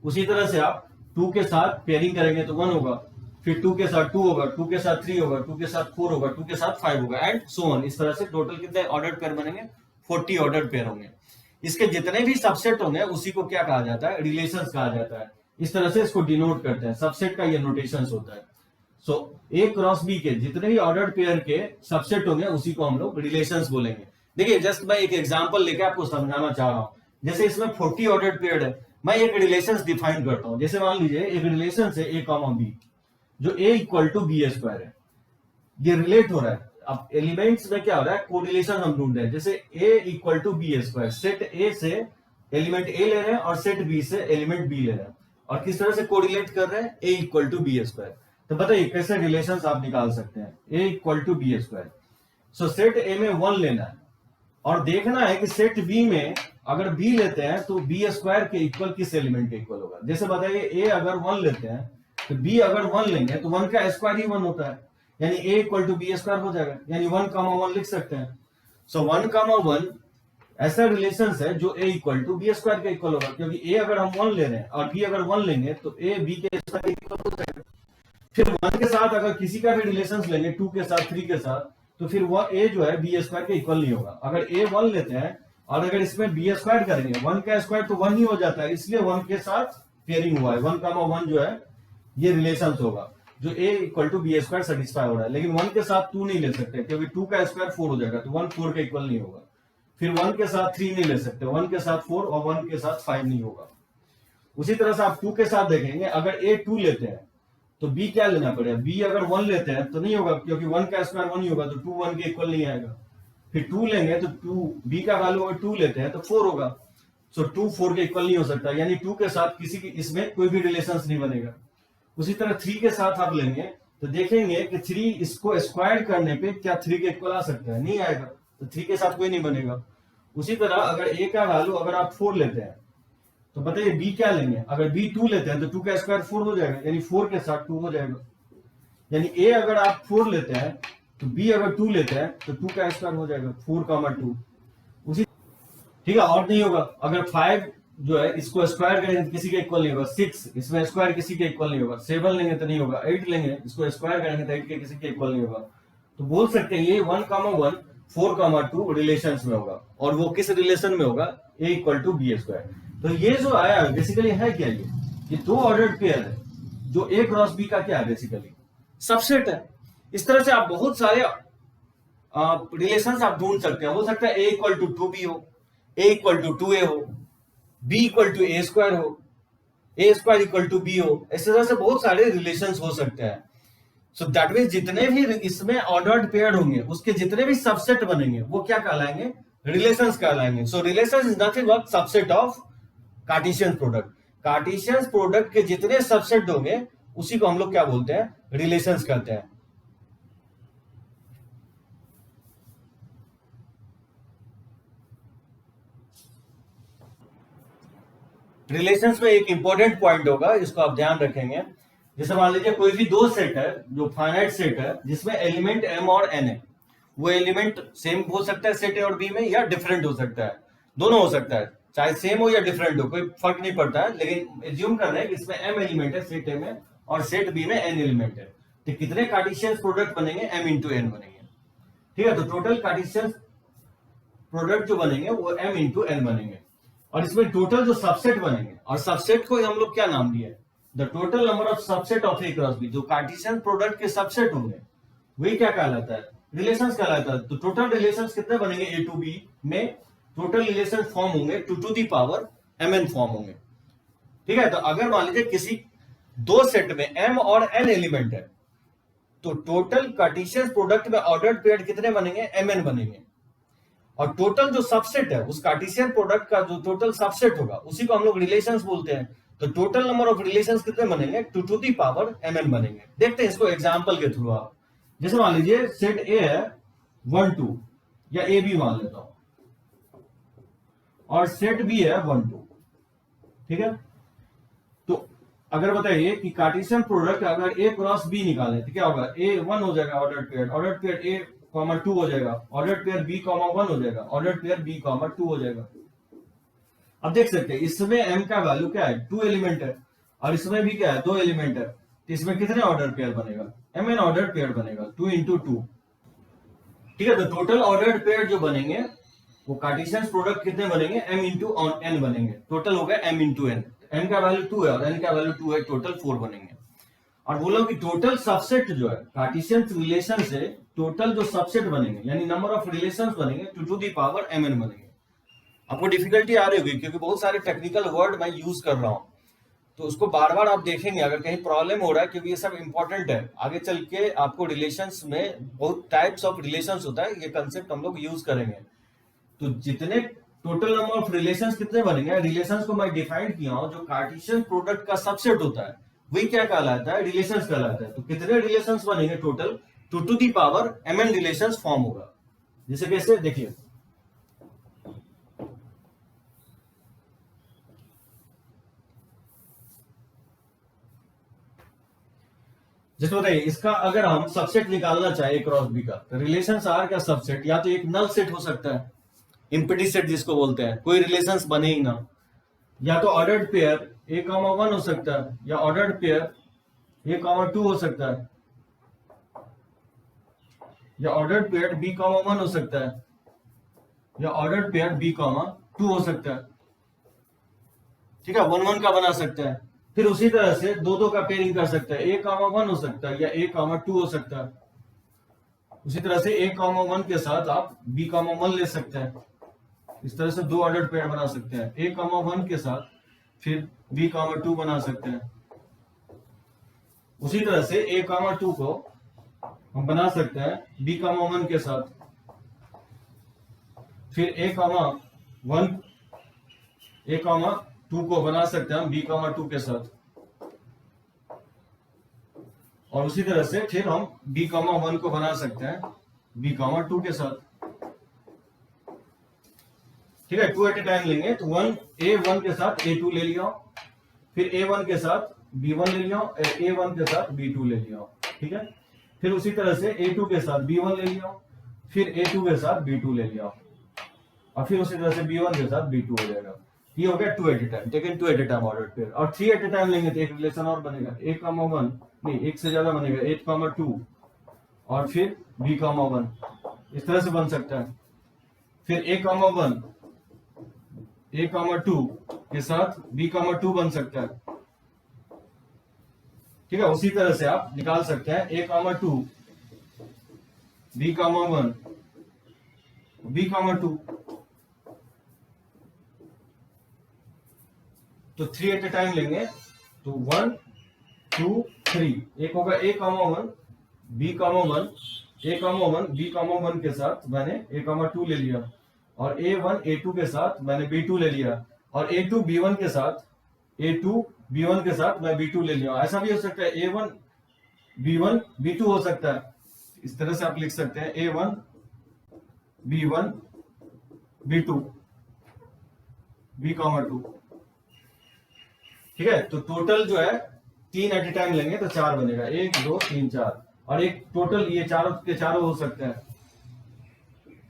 [SPEAKER 1] उसी तरह से आप 2 के साथ पेयरिंग करेंगे तो 1 होगा, फिर 2 के साथ 2 होगा, 2 के साथ 3 होगा, 2 के साथ 4 होगा, 2 के साथ 5 होगा एंड सो ऑन। इस तरह से टोटल कितने ऑर्डर्ड पेयर बनेंगे, 40 ऑर्डर्ड पेयर होंगे। इसके जितने भी सबसेट होंगे उसी को क्या कहा जाता है, रिलेशंस कहा जाता है। इस तरह से इसको डिनोट करते हैं, सबसेट का ये नोटेशन होता है। सो ए क्रॉस बी के जितने भी ऑर्डर्ड पेयर के सबसेट होंगे उसी को हम लोग रिलेशंस बोलेंगे। देखिए जस्ट मैं एक एग्जांपल लेके आपको समझाना चाह रहा हूं, जैसे इसमें 40 ऑर्डर्ड पेयर है, मैं एक रिलेशंस डिफाइन करता हूं। जैसे मान लीजिए एक रिलेशन है ए कॉमा बी, जो A equal to B square है, ये रिलेट हो रहा है। अब एलिमेंट्स में क्या हो रहा है, कोरिलेशन हम ढूंढ रहे हैं। जैसे A equal to B square, set A से एलिमेंट ए ले रहे हैं और सेट बी से एलिमेंट बी ले रहे हैं, और किस तरह से कोरिलेट कर रहे हैं, A equal to B square. तो बताइए कैसे रिलेशंस आप निकाल सकते हैं, a equal to B square. So set A में 1 लेना है और देखना है कि सेट बी में अगर बी लेते हैं तो बी स्क्वायर के इक्वल किस एलिमेंट के इक्वल होगा। जैसे बताइए ए अगर 1 लेते हैं तो बी अगर 1 लेंगे तो 1 का स्क्वायर ही 1 होता है, यानी ए इक्वल टू बी स्क्वायर हो जाएगा, यानी 1, 1 लिख सकते हैं। सो 1, 1 ऐसा रिलेशन है जो A equal to B square के इक्वल होगा, क्योंकि ए अगर हम 1 ले रहे हैं और बी अगर 1 लेंगे तो ए बी के स्क्वायर के इक्वल हो जाएगा। फिर 1 के साथ अगर किसी का भी रिलेशन लेंगे 2 के साथ 3 के साथ, तो फिर वह ए जो है बी स्क्वायर के इक्वल नहीं होगा। अगर ए 1 लेते हैं और अगर इसमें बी स्क्वायर करेंगे 1 का स्क्वायर तो 1 ही हो जाता है, इसलिए 1 के साथ पेयरिंग हुआ है। 1, 1 जो है ये रिलेशन होगा जो A equal to B square satisfy हो रहा है। लेकिन 1 के साथ 2 नहीं ले सकते क्योंकि 2 का स्क्वायर 4 हो जाएगा, तो 1 4 के इक्वल नहीं होगा। फिर 1 के साथ 3 नहीं ले सकते, 1 के साथ 4 और 1 के साथ 5 नहीं होगा। उसी तरह से आप 2 के साथ देखेंगे, अगर ए 2 लेते हैं तो बी क्या लेना पड़ेगा, बी अगर 1 लेते हैं तो नहीं होगा क्योंकि 1 का स्क्वायर 1 ही होगा, तो 2 1 के इक्वल नहीं आएगा। फिर 2 लेंगे तो 2 बी का वैल्यू अगर 2 लेते हैं तो 4 होगा, सो 2 4 के इक्वल नहीं हो सकता, यानी 2 के साथ किसी की इसमें कोई भी रिलेशन नहीं बनेगा। उसी तरह 3 के साथ आप लेंगे तो देखेंगे कि 3 इसको स्क्वायर करने पे क्या 3 के इक्वल आ सकता है, नहीं आएगा, तो 3 के साथ कोई नहीं बनेगा। उसी तरह अगर ए का वैल्यू अगर आप 4 लेते हैं तो बताइए बी क्या लेंगे, अगर बी 2 लेते हैं तो 2 का स्क्वायर 4 हो जाएगा, यानी 4 के साथ 2 हो जाएगा। यानी ए अगर आप 4 लेते हैं तो बी अगर 2 लेते हैं तो 2 का स्क्वायर हो जाएगा 4, 2। उसी ठीक है, और नहीं होगा। अगर 5 जो है इसको स्क्वायर करेंगे तो किसी के इक्वल नहीं होगा, 6 इसमें स्क्वायर किसी के इक्वल नहीं होगा, 7 लेंगे तो नहीं होगा, 8 लेंगे इसको स्क्वायर करेंगे तो 8 के किसी के इक्वल नहीं होगा। तो बोल सकते हैं ये 1, 1 4, 2 रिलेशन में होगा, और वो किस रिलेशन में होगा, ए इक्वल टू बी स्क्वायर। तो ये जो आया बेसिकली है क्या, ये 2 ऑर्डर्ड पेयर है जो ए क्रॉस बी का क्या है, बेसिकली सबसेट है। इस तरह से आप बहुत सारे रिलेशन आप ढूंढ सकते हैं। हो सकता है ए इक्वल टू 2b हो, ए इक्वल टू 2a हो, B equal to A square हो, A square equal to B हो। इस तरह से बहुत सारे रिलेशन हो सकते हैं। सो दैट मीन्स जितने भी इसमें ऑर्डर्ड पेयर होंगे उसके जितने भी सबसेट बनेंगे वो क्या कहलाएंगे, रिलेशंस कहलाएंगे। So relation is nothing but subset of Cartesian product. Cartesian product के जितने सबसेट होंगे उसी को हम लोग क्या बोलते हैं, रिलेशंस कहते हैं। रिलेशंस में एक इंपॉर्टेंट पॉइंट होगा, इसको आप ध्यान रखेंगे। जैसे मान लीजिए कोई भी दो सेट है जो फाइनाइट सेट है जिसमें एलिमेंट m और n है, वो एलिमेंट सेम हो सकता है सेट ए और बी में या डिफरेंट हो सकता है, दोनों हो सकता है, चाहे सेम हो या डिफरेंट हो कोई फर्क नहीं पड़ता है। लेकिन एज्यूम कर रहे हैं कि इसमें m एलिमेंट है सेट ए में और सेट बी में n एलिमेंट है, तो कितने कार्टेशियन प्रोडक्ट बनेंगे, m इंटू n बनेंगे। ठीक है, तो टोटल कार्टेशियन प्रोडक्ट जो बनेंगे वो m इंटू n बनेंगे, और इसमें टोटल जो सबसेट बनेंगे, और सबसेट को हम लोग क्या नाम दिए, the total number of subset of A cross B. जो कार्टेशियन प्रोडक्ट के सबसेट होंगे वही क्या कहलाता है, रिलेशंस कहलाता है। तो टोटल रिलेशंस कितने बनेंगे, ए टू बी में टोटल रिलेशन फॉर्म होंगे 2 to the power mn form होंगे। ठीक है, तो अगर मान लीजिए किसी दो सेट में m और n एलिमेंट है तो टोटल कार्टेशियन प्रोडक्ट में ऑर्डर्ड पेयर कितने बनेंगे, mn बनेंगे। और टोटल जो सबसेट है उस कार्टेशियन प्रोडक्ट का जो टोटल सबसेट होगा उसी को हम लोग रिलेशंस बोलते हैं। तो टोटल नंबर ऑफ रिलेशंस कितने बनेंगे, 2 टू दी पावर mn बनेंगे। देखते हैं इसको एग्जांपल के थ्रू आप। जैसे मान लीजिए सेट ए है 1 2 या ए बी मान लेता हूं, और सेट बी है 1 2। ठीक है, तो अगर बताइए कि कार्टेशियन प्रोडक्ट अगर ए क्रॉस बी निकाले तो क्या होगा, ए 1 हो जाएगा ऑर्डर्ड पेयर ए 2 हो जाएगा, ऑर्डर्ड पेयर बी 1 हो जाएगा, ऑर्डर्ड पेयर बी 2 हो जाएगा। अब देख सकते हैं इसमें m का वैल्यू क्या है, 2 एलिमेंट है, और इसमें भी क्या है, 2 एलिमेंट है, तो इसमें कितने ऑर्डर पेयर बनेगा, mn ऑर्डर पेयर बनेगा 2 इंटू 2। ठीक है, तो टोटल ऑर्डर्ड पेयर जो बनेंगे वो कार्टेशियन प्रोडक्ट कितने बनेंगे, m इंटू n बनेंगे। टोटल हो गया m इंटू n, n का वैल्यू 2 है और n का वैल्यू 2 है, टोटल 4 बनेंगे। और बोलो कि टोटल सबसेट जो है कार्टेशियन रिलेशन से टोटल जो सबसेट बनेंगे यानी नंबर ऑफ रिलेशंस बनेंगे 2 टू दी पावर mn बनेंगे। आपको डिफिकल्टी आ रही होगी क्योंकि बहुत सारे टेक्निकल वर्ड मैं यूज कर रहा हूं, तो उसको बार बार आप देखेंगे अगर कहीं प्रॉब्लम हो रहा है, क्योंकि ये सब इंपॉर्टेंट है। आगे चल के आपको रिलेशंस में बहुत टाइप्स ऑफ रिलेशंस होता है, ये कंसेप्ट हम लोग यूज करेंगे। तो जितने टोटल नंबर ऑफ रिलेशंस कितने बनेंगे, रिलेशंस को मैं डिफाइन किया हूं, जो कार्टेशियन प्रोडक्ट का सबसेट होता है वही क्या कहलाता है, रिलेशंस कहलाता है। तो कितने रिलेशंस बनेंगे total, 2 to the power mn relations form होगा। जैसे कैसे देखिए, जैसे बताइए इसका अगर हम सबसेट निकालना चाहे क्रॉस बी का, तो रिलेशंस आर का सबसेट या तो एक नल सेट हो सकता है, इम्पिटी सेट जिसको बोलते हैं, कोई रिलेशंस बने ही ना, या तो ऑर्डर्ड पेयर A,1 हो सकता है, या ऑर्डर्ड पेयर A,2 हो सकता है, या ऑर्डर्ड पेयर B,1 हो सकता है, या ऑर्डर्ड पेयर B,2 हो सकता है। ठीक है, 1 1 का बना सकता है। फिर उसी तरह से 2 2 का पेयरिंग कर सकता है, A,1 हो सकता है या A,2 हो सकता है। उसी तरह से A,1 के साथ आप B,1 ले सकते हैं। इस तरह से 2 ऑर्डर्ड पेयर बना सकते हैं। A,1 के साथ फिर B,2 बना सकते हैं। उसी तरह से A,2 को हम बना सकते हैं B,1 के साथ, फिर A,2 को बना सकते हैं हम B,2 के साथ, और उसी तरह से फिर हम B,1 को बना सकते हैं B,2 के साथ। ठीक है, 2 एट ए टाइम लेंगे तो A1 के साथ A2 ले लिया, फिर A1 के साथ B1 ले लिया, A1 के साथ B2 ले लिया। ठीक है, फिर उसी तरह से A2 के साथ B1 ले लिया, फिर A2 के साथ B2 ले लिया, और फिर उसी तरह से B1 के साथ B2 हो जाएगा। ये हो गया 2 at a time, taken 2 at a time order pair. और 3 एट ए टाइम लेंगे तो एक रिलेशन और बनेगा, A,1 नहीं एक से ज्यादा बनेगा, 8,2 और फिर B,1 इस तरह से बन सकता है। फिर A,1 A,2 के साथ B,2 बन सकता है। ठीक है, उसी तरह से आप निकाल सकते हैं A,2 B,1 B,2। तो 3 एट ए टाइम लेंगे तो 1 2 3, एक होगा A,1 B,1 A,1 B,1 के साथ मैंने A,2 ले लिया, और A1 A2 के साथ मैंने B2 ले लिया, और A2 B1 के साथ A2 B1 के साथ मैं B2 ले लिया। ऐसा भी हो सकता है A1 B1 B2 हो सकता है। इस तरह से आप लिख सकते हैं A1 B1 B2 B,2। ठीक है, तो टोटल जो है 3 एट ए टाइम लेंगे तो 4 बनेगा, 1 2 3 4, और एक टोटल ये चारों के चारों हो सकते हैं।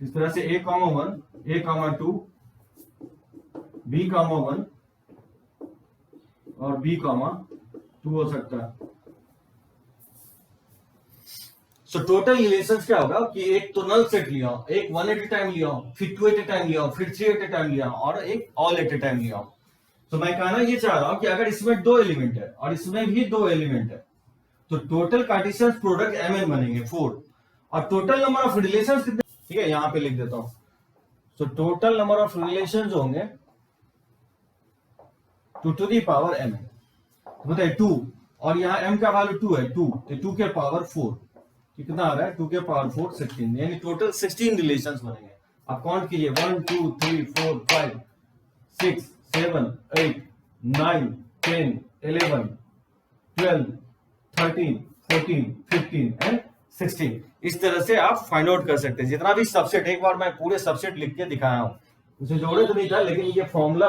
[SPEAKER 1] इस तरह से A,1 A,2 B,1 और B,2 हो सकता है। सो टोटल रिलेशंस क्या होगा कि एक तो नल सेट लिया, एक 1 एट ए टाइम लिया, फिर 2 एट ए टाइम लिया, फिर 3 एट ए टाइम लिया, और एक ऑल एट ए टाइम लिया। तो मैं कहना ये चाह रहा हूं कि अगर इसमें 2 एलिमेंट है और इसमें भी 2 एलिमेंट है, तो टोटल कार्टेशियन प्रोडक्ट Mn बनेंगे 4, और टोटल नंबर ऑफ रिलेशंस कितने, ठीक है यहां पे लिख देता हूं। तो टोटल नंबर ऑफ रिलेशंस होंगे 2 to the power Mn, बताइए 2, और यहाँ M का वैल्यू 2 है, 2 तो 2 के पावर 4 कितना आ रहा है, 2 के पावर 4 16, यानी टोटल 16 रिलेशंस बनेंगे। आप काउंट कीजिए 1 2 3 4 5 6 7 8 9 10 11 12 13 14 15 एंड 16। इस तरह से आप फाइंड आउट कर सकते हैं जितना भी सबसेट, एक बार मैं पूरे सबसेट लिख के दिखाया हूं, उसे जोड़े तो नहीं था, लेकिन ये फॉर्मूला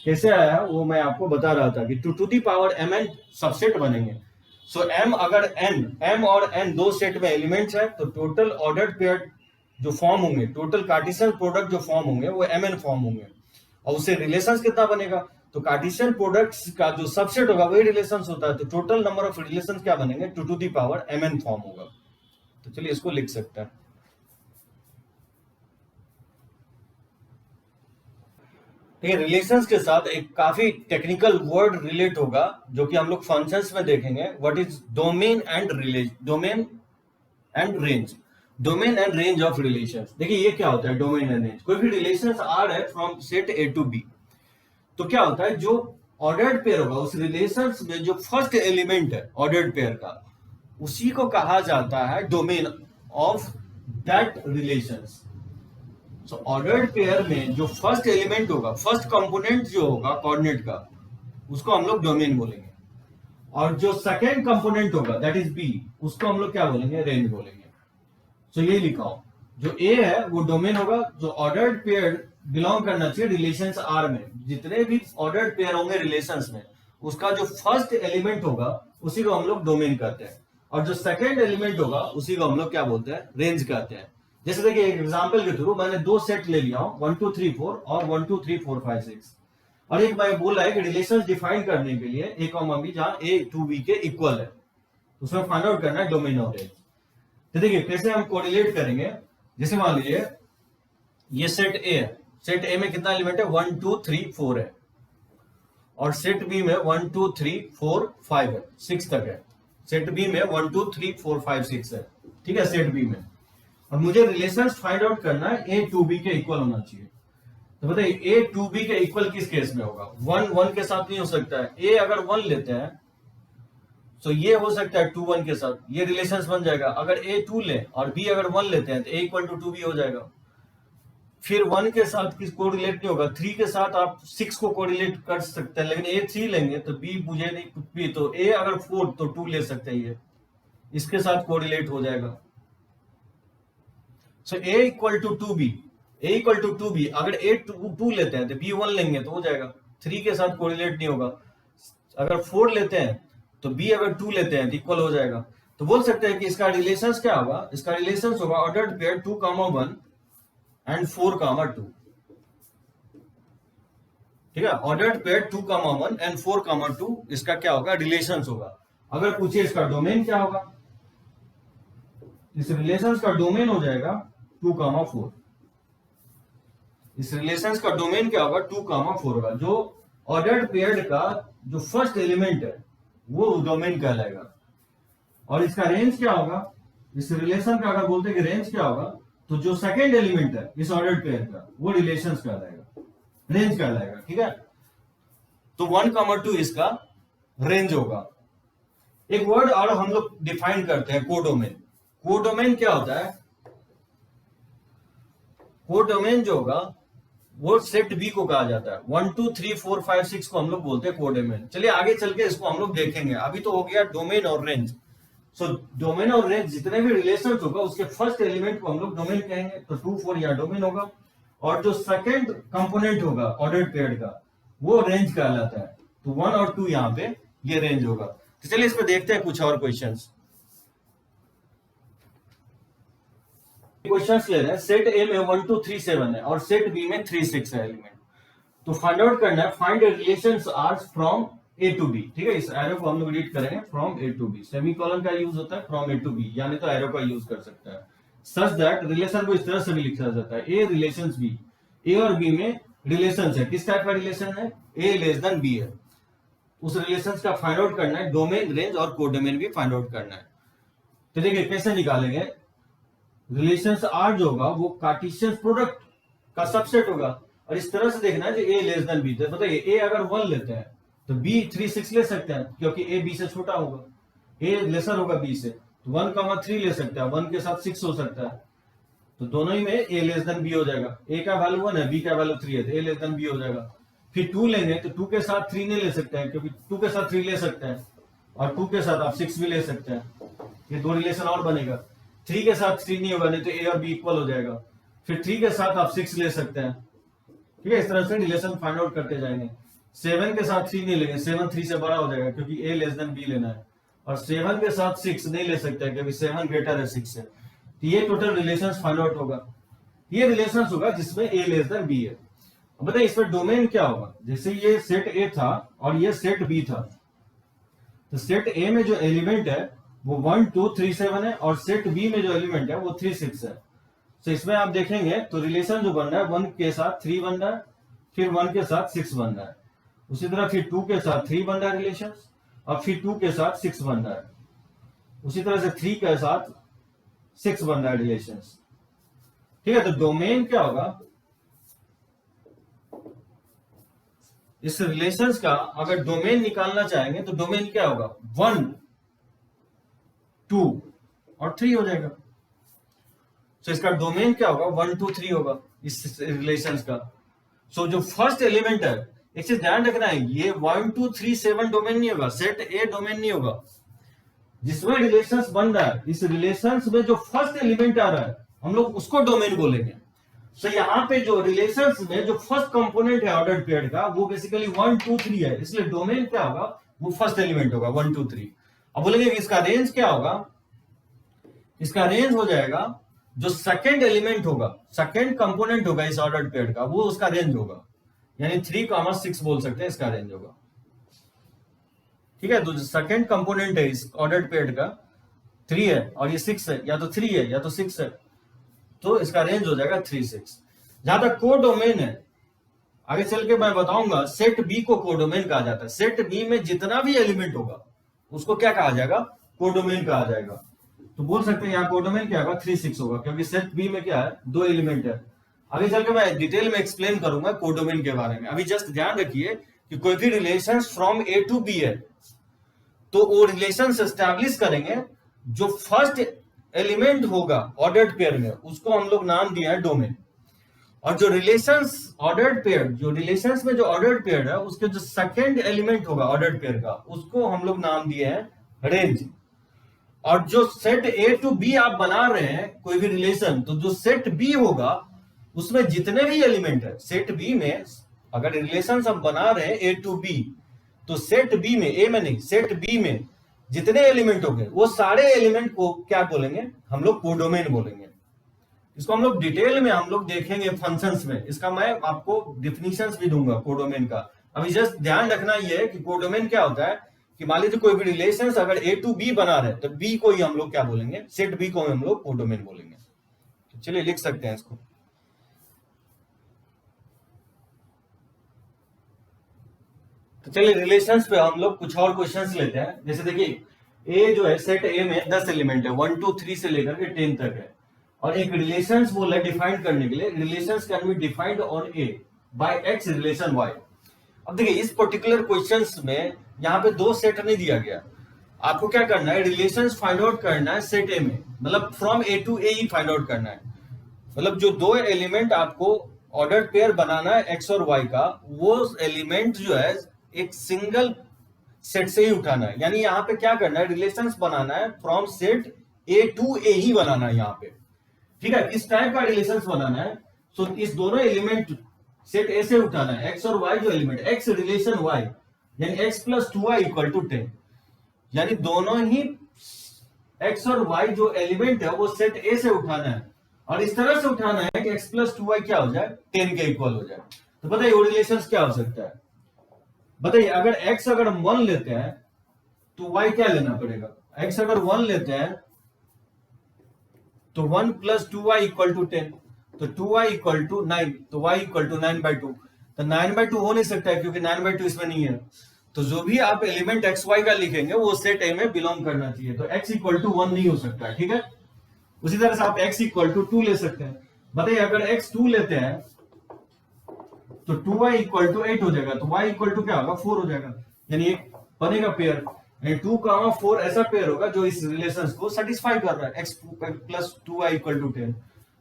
[SPEAKER 1] कैसे आया वो मैं आपको बता रहा था कि 2 to the power Mn subset बनेंगे। सो M अगर M और N दो सेट में एलिमेंट्स है, तो टोटल ऑर्डर्ड पेयर जो फॉर्म होंगे, टोटल कार्टेशियन प्रोडक्ट जो फॉर्म होंगे वो Mn फॉर्म होंगे, और उससे रिलेशंस कितना बनेगा, तो कार्टेशियन प्रोडक्ट्स का जो सबसेट होगा वही रिलेशंस होता है, तो टोटल नंबर ऑफ रिलेशंस क्या बनेंगे, 2 to the power Mn form होगा। तो चलिए इसको लिख सकते हैं। रिलेशंस के साथ एक काफी टेक्निकल वर्ड रिलेट होगा जो कि हम लोग फंक्शंस में देखेंगे, what is domain and range. Domain and range of relations. देखिए ये क्या होता है डोमेन एंड रेंज। कोई भी रिलेशंस आर है from set A to B, तो क्या होता है जो ऑर्डर्ड पेयर होगा उस रिलेशंस में जो फर्स्ट एलिमेंट है ऑर्डर्ड पेयर का, उसी को कहा जाता है domain of that relations. So ordered pair में जो फर्स्ट एलिमेंट होगा, फर्स्ट कंपोनेंट जो होगा कोऑर्डिनेट का, उसको हम लोग डोमेन बोलेंगे। और जो सेकेंड कंपोनेंट होगा दैट इज बी, उसको हम लोग क्या बोलेंगे, रेंज बोलेंगे। सो ये लिखा हो, जो ए है वो डोमेन होगा, जो ऑर्डर्ड पेयर बिलोंग करना चाहिए रिलेशंस आर में। जितने भी ऑर्डर्ड पेयर होंगे रिलेशंस में, उसका जो फर्स्ट एलिमेंट होगा उसी को हम लोग डोमेन कहते हैं, और जो सेकेंड एलिमेंट होगा उसी को हम लोग क्या बोलते हैं, रेंज कहते हैं। जैसे देखिए एक एग्जांपल के थ्रू मैंने दो सेट ले लिया हूं, 1 2 3 4 और 1 2 3 4 5 6, और एक मैं बोला है कि रिलेशंस डिफाइन करने के लिए ए कॉमा बी जहां ए टू बी के इक्वल है, उसमें फाइंड आउट करना है डोमेन और रेंज। तो देखिए कैसे हम कोरिलेट करेंगे। जैसे मान लीजिए ये सेट ए है, सेट ए में कितना एलिमेंट है, 1 2 3 4 है, और सेट बी में 1 2 3 4 5 है, 6 तक है। सेट बी में 1 2 3 4 5 6 है, ठीक है, सेट बी में। और मुझे रिलेशंस फाइंड आउट करना है ए टू बी के इक्वल होना चाहिए। तो बताइए ए टू बी के इक्वल किस केस में होगा, 1 1 के साथ नहीं हो सकता है। ए अगर 1 लेते हैं तो ये हो सकता है 2 1 के साथ, ये रिलेशंस बन जाएगा। अगर ए 2 ले और बी अगर 1 लेते हैं तो ए इक्वल टू 2 भी हो जाएगा। फिर 1 के साथ किस कोरिलेट नहीं होगा, 3 के साथ आप 6 को कोरिलेट कर सकते हैं, लेकिन ए 3 लेंगे तो बी मुझे नहीं कुछ भी, तो ए अगर 4 तो 2 ले सकते हैं, ये इसके साथ कोरिलेट हो जाएगा। So A equal to 2b, A equal to 2b, अगर ए 2 लेते हैं तो बी 1 लेंगे तो हो जाएगा, 3 के साथ कोरिलेट नहीं होगा। अगर 4 लेते हैं तो बी अगर 2 लेते हैं तो इक्वल हो जाएगा। तो बोल सकते हैं कि इसका रिलेशंस क्या होगा, इसका रिलेशंस होगा ऑर्डर्ड पेयर 2 1 एंड 4 2, ठीक है, ऑर्डर्ड पेयर 2 1 एंड 4 2 इसका क्या होगा, रिलेशंस होगा। अगर पूछिए इसका डोमेन क्या होगा, इस रिलेशंस का डोमेन हो जाएगा 2 4। इस रिलेशंस का डोमेन क्या होगा, 2 4 होगा। जो ऑर्डर्ड पेयर का जो फर्स्ट एलिमेंट है वो डोमेन कहलाएगा। और इसका रेंज क्या होगा, इस रिलेशन का अगर बोलते हैं कि रेंज क्या होगा, तो जो सेकेंड एलिमेंट है इस ऑर्डर्ड पेयर का वो रिलेशंस कहलाएगा, रेंज कहलाएगा, ठीक है। तो 1 2 इसका रेंज होगा। एक वर्ड और हम लोग डिफाइन करते हैं, कोडोमेन। कोडोमेन क्या होता है, कोडोमेन जो होगा वो सेट बी को कहा जाता है। 1 2 3 4 5 6 को हम लोग बोलते हैं कोडोमेन। चलिए आगे चल के इसको हम लोग देखेंगे। अभी तो हो गया डोमेन और रेंज। सो डोमेन और रेंज जितने भी रिलेशन होगा उसके फर्स्ट एलिमेंट को हम लोग डोमेन कहेंगे, तो 2 4 यहाँ डोमेन होगा, और जो सेकेंड कंपोनेंट होगा ऑर्डर्ड पेयर का वो रेंज कहलाता है। तो 1 और 2 यहाँ पे ये रेंज होगा। तो चलिए इस पे देखते हैं कुछ और क्वेश्चंस। क्वेश्चंस ले रहे हैं, सेट ए में 1 2 3 7 है और सेट बी में 3 6 है एलिमेंट। तो फाइंड आउट करना है, find relations R from A to B, ठीक है। इस एरो को हम लोग रीड करेंगे from A to B. Semicolon का यूज होता है फ्रॉम ए टू बी, यानी तो एरो का यूज कर सकता है। सच दैट रिलेशन को इस तरह से भी लिखा जाता है, ए रिलेशंस बी, ए और बी में रिलेशन है। किस टाइप का रिलेशन है, ए लेस देन बी है। उस रिलेशन का फाइंड आउट करना है, डोमेन रेंज और कोडोमेन भी फाइंड आउट करना है। तो देखिए कैसे निकालेंगे, रिलेशंस आर जो होगा वो कार्टेशियन प्रोडक्ट का सबसेट होगा, और इस तरह से देखना है जो ए लेस देन बी। तो बताइए ए अगर 1 लेते हैं तो बी 3 6 ले सकते हैं, क्योंकि ए बी से छोटा होगा, ए लेसर होगा बी से। तो 1 3 ले सकते हैं, 1 के साथ 6 हो सकता है, तो दोनों ही में ए लेस देन बी हो जाएगा। ए का वैल्यू 1 है, बी का वैल्यू 3 है, तो ए लेस देन बी हो जाएगा। फिर 2 लेंगे तो 2 के साथ 3 नहीं ले सकते हैं, क्योंकि 2 के साथ 3 ले सकते हैं, और 2 के साथ आप 6 भी ले सकते हैं। ये दो रिलेशन और बनेगा। 3 के साथ 3 नहीं होगा, नहीं तो ए और बी इक्वल हो जाएगा। फिर 3 के साथ आप 6 ले सकते हैं, ठीक है। इस तरह से रिलेशन फाइंड आउट करते जाएंगे। 7 के साथ 3 नहीं लेंगे, 7 3 से बड़ा हो जाएगा, क्योंकि ए लेस देन बी लेना है। और 7 के साथ 6 नहीं ले सकते हैं, क्योंकि 7 ग्रेटर है 6 से। तो ये टोटल रिलेशन फाइंड आउट होगा। ये रिलेशन होगा जिसमें ए लेस देन बी है। अब बताइए इसमें डोमेन क्या होगा। जैसे ये सेट ए था और ये सेट बी था, तो सेट ए में जो एलिमेंट है वो 1 2 3 7 है, और सेट बी में जो एलिमेंट है वो 3 6 है। तो इसमें आप देखेंगे तो रिलेशन जो बन रहा है 1 के साथ 3 बन रहा है, फिर 1 के साथ 6 बन रहा है, उसी तरह फिर 2 के साथ 3 बन रहा है रिलेशन, और फिर 2 के साथ 6 बन रहा है, उसी तरह से 3 के साथ 6 बन रहा है रिलेशन, ठीक है। तो डोमेन क्या होगा, इस रिलेशंस का अगर डोमेन निकालना चाहेंगे तो डोमेन क्या होगा, 1 2 और 3 हो जाएगा। तो इसका डोमेन क्या होगा, 1 2 3 होगा इस रिलेशंस का। सो जो फर्स्ट एलिमेंट है एक चीज ध्यान रखना है, ये 1 2 3 7 डोमेन नहीं होगा, सेट ए डोमेन नहीं होगा। जिसमें रिलेशंस बन रहा है, इस रिलेशंस में जो फर्स्ट एलिमेंट आ रहा है हम लोग उसको डोमेन बोलेंगे। सो यहाँ पे जो रिलेशंस में जो फर्स्ट कंपोनेंट है ऑर्डर्ड पेयर का, वो बेसिकली 1 2 3 है, इसलिए डोमेन क्या होगा, वो फर्स्ट एलिमेंट होगा 1 2 3। अब बोलेंगे कि इसका रेंज क्या होगा, इसका रेंज हो जाएगा जो सेकंड एलिमेंट होगा, सेकंड कंपोनेंट होगा इस ऑर्डर्ड पेयर का, वो उसका रेंज होगा, यानी 3, 6 बोल सकते हैं, इसका रेंज होगा। ठीक है, तो जो सेकंड कंपोनेंट है इस ऑर्डर्ड पेयर का 3 है और ये 6 है, या तो 3 है या तो 6 है, तो इसका रेंज हो जाएगा 3 6। जहां तक कोडोमेन है, आगे चल के मैं बताऊंगा, सेट बी को कोडोमेन कहा जाता है। सेट बी में जितना भी एलिमेंट होगा उसको क्या कहा जाएगा, कोडोमेन कहा जाएगा। तो बोल सकते हैं यहाँ कोडोमेन क्या होगा, 3 6 होगा, क्योंकि सेट बी में क्या है, 2 एलिमेंट है। आगे चल के मैं डिटेल में एक्सप्लेन करूंगा कोडोमेन के बारे में। अभी जस्ट ध्यान रखिए कि कोई भी relation from A to B है तो वो रिलेशन एस्टैब्लिश करेंगे, जो फर्स्ट एलिमेंट होगा ऑर्डर्ड पेयर में उसको हम लोग नाम दिया है डोमेन, और जो रिलेशंस ऑर्डर्ड पेयर, जो रिलेशंस में जो ऑर्डर्ड पेयर है उसके जो सेकंड एलिमेंट होगा ऑर्डर्ड पेयर का, उसको हम लोग नाम दिए हैं रेंज। और जो सेट ए टू बी आप बना रहे हैं कोई भी रिलेशन, तो जो सेट बी होगा उसमें जितने भी एलिमेंट है, सेट बी में अगर रिलेशन हम बना रहे हैं ए टू बी, तो सेट बी में, ए में नहीं, सेट बी में जितने एलिमेंट होंगे वो सारे एलिमेंट को क्या बोलेंगे, हम लोग कोडोमेन बोलेंगे। इसको हम लोग डिटेल में हम लोग देखेंगे फंक्शंस में, इसका मैं आपको डिफिनीशंस भी दूंगा कोडोमेन का। अभी जस्ट ध्यान रखना ये है कि कोडोमेन क्या होता है, कि मान लीजिए कोई भी रिलेशन अगर ए टू बी बना रहे तो बी को ही हम लोग क्या बोलेंगे, सेट बी को हम लोग कोडोमेन बोलेंगे। तो चलिए लिख सकते हैं इसको। तो चलिए रिलेशंस पे हम लोग कुछ और क्वेश्चंस लेते हैं। जैसे देखिए ए जो है, सेट ए में 10 एलिमेंट है, 1 2 3 से लेकर के 10 तक है, और एक रिलेशंस बोला है डिफाइन करने के लिए, relations can be defined on A by X relation Y. अब देखिए इस पर्टिकुलर क्वेश्चंस में यहाँ पे 2 सेट नहीं दिया गया, आपको क्या करना है, रिलेशंस फाइंड आउट करना है सेट ए में, मतलब फ्रॉम ए टू ए ही फाइंड आउट करना है। मतलब जो 2 एलिमेंट आपको ऑर्डर्ड पेयर बनाना है एक्स और वाई का, वो एलिमेंट जो है एक सिंगल सेट से ही उठाना है। यानी यहाँ पे क्या करना है, रिलेशंस बनाना है from set A to A ही बनाना है यहाँ पे। ठीक है, इस टाइप का रिलेशंस बनाना है। सो इस दोनों एलिमेंट सेट ए से उठाना है, एक्स और वाई जो एलिमेंट, एक्स रिलेशन वाई, यानी X plus 2y equal to 10, यानी दोनों ही एक्स और वाई जो एलिमेंट है वो सेट ए से उठाना है, और इस तरह से उठाना है कि एक्स प्लस 2y क्या हो जाए, 10 के इक्वल हो जाए। तो बताइए वो रिलेशंस क्या हो सकता है, बताइए अगर x अगर 1 लेते हैं तो y क्या लेना पड़ेगा, x अगर 1 लेते हैं तो 1 प्लस 2y इक्वल टू 10, तो 2y इक्वल टू 9, तो y इक्वल टू 9/2। तो 9/2 हो नहीं सकता है क्योंकि 9/2 इसमें नहीं है, तो जो भी आप एलिमेंट एक्स वाई का लिखेंगे वो सेट ए में बिलोंग करना चाहिए, तो x इक्वल टू 1 नहीं हो सकता है। ठीक है, उसी तरह से आप x इक्वल टू 2 ले सकते हैं। बताइए अगर x 2 लेते हैं तो 2y इक्वल टू 8 हो जाएगा, तो y इक्वल टू क्या होगा, 4 हो जाएगा, यानी एक बनेगा पेयर, 2, 4 ऐसा पेयर होगा जो इस रिलेशंस को सेटिस्फाई कर रहा है, x plus 2y equal to 10।